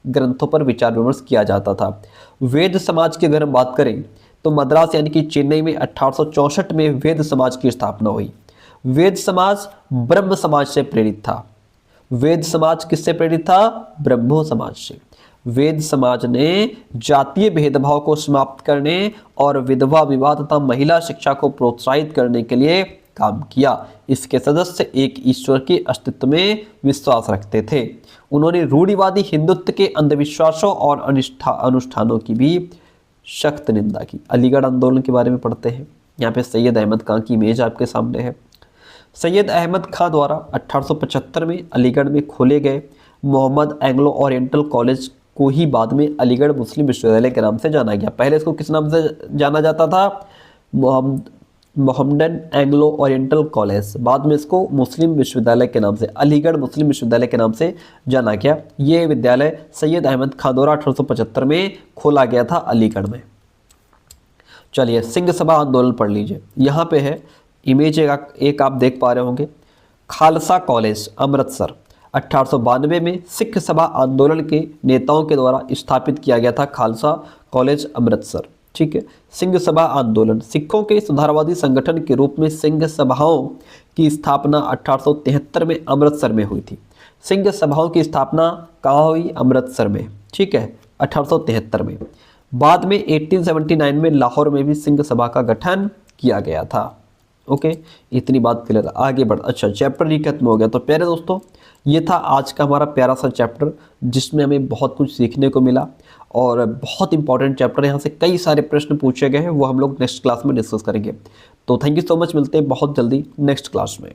ग्रंथों पर विचार विमर्श किया जाता था। वेद समाज की अगर हम बात करें तो मद्रास यानी कि चेन्नई में 1864 में वेद समाज की स्थापना हुई। वेद समाज ब्रह्म समाज से प्रेरित था। वेद समाज किससे प्रेरित था? ब्रह्मो समाज से। वेद समाज ने जातीय भेदभाव को समाप्त करने और विधवा विवाह तथा महिला शिक्षा को प्रोत्साहित करने के लिए काम किया। इसके सदस्य एक ईश्वर के अस्तित्व में विश्वास रखते थे। उन्होंने रूढ़िवादी हिंदुत्व के अंधविश्वासों और अनुष्ठानों की भी सख्त निंदा की। अलीगढ़ आंदोलन के बारे में पढ़ते हैं। यहाँ पे सैयद अहमद खां की इमेज आपके सामने है। सैयद अहमद खां द्वारा 1875 में अलीगढ़ में खोले गए मोहम्मद एंग्लो ओरिएंटल कॉलेज को ही बाद में अलीगढ़ मुस्लिम विश्वविद्यालय के नाम से जाना गया। पहले इसको किस नाम से जाना जाता था? मोहम्मदन एंग्लो ओरिएंटल कॉलेज, बाद में इसको मुस्लिम विश्वविद्यालय के नाम से, अलीगढ़ मुस्लिम विश्वविद्यालय के नाम से जाना गया। ये विद्यालय सैयद अहमद खां द्वारा 1875 में खोला गया था अलीगढ़ में। चलिए सिंह सभा आंदोलन पढ़ लीजिए। यहाँ पे है इमेज एक आप देख पा रहे होंगे। खालसा कॉलेज अमृतसर 1892 में सिख सभा आंदोलन के नेताओं के द्वारा स्थापित किया गया था खालसा कॉलेज अमृतसर। ठीक है। सिंह सभा आंदोलन सिखों के सुधारवादी संगठन के रूप में सिंह सभाओं की स्थापना 1873 में अमृतसर में हुई थी। सिंह सभाओं की स्थापना कहाँ हुई? अमृतसर में। ठीक है, 1873 में। बाद में 1879 में लाहौर में भी सिंह सभा का गठन किया गया था। ओके, इतनी बात क्लियर। आगे बढ़। अच्छा, चैप्टर ही खत्म हो गया। तो प्यारे दोस्तों, ये था आज का हमारा प्यारा सा चैप्टर जिसमें हमें बहुत कुछ सीखने को मिला और बहुत इंपॉर्टेंट चैप्टर। यहाँ से कई सारे प्रश्न पूछे गए हैं, वो हम लोग नेक्स्ट क्लास में डिस्कस करेंगे। तो थैंक यू सो मच, मिलते हैं बहुत जल्दी नेक्स्ट क्लास में।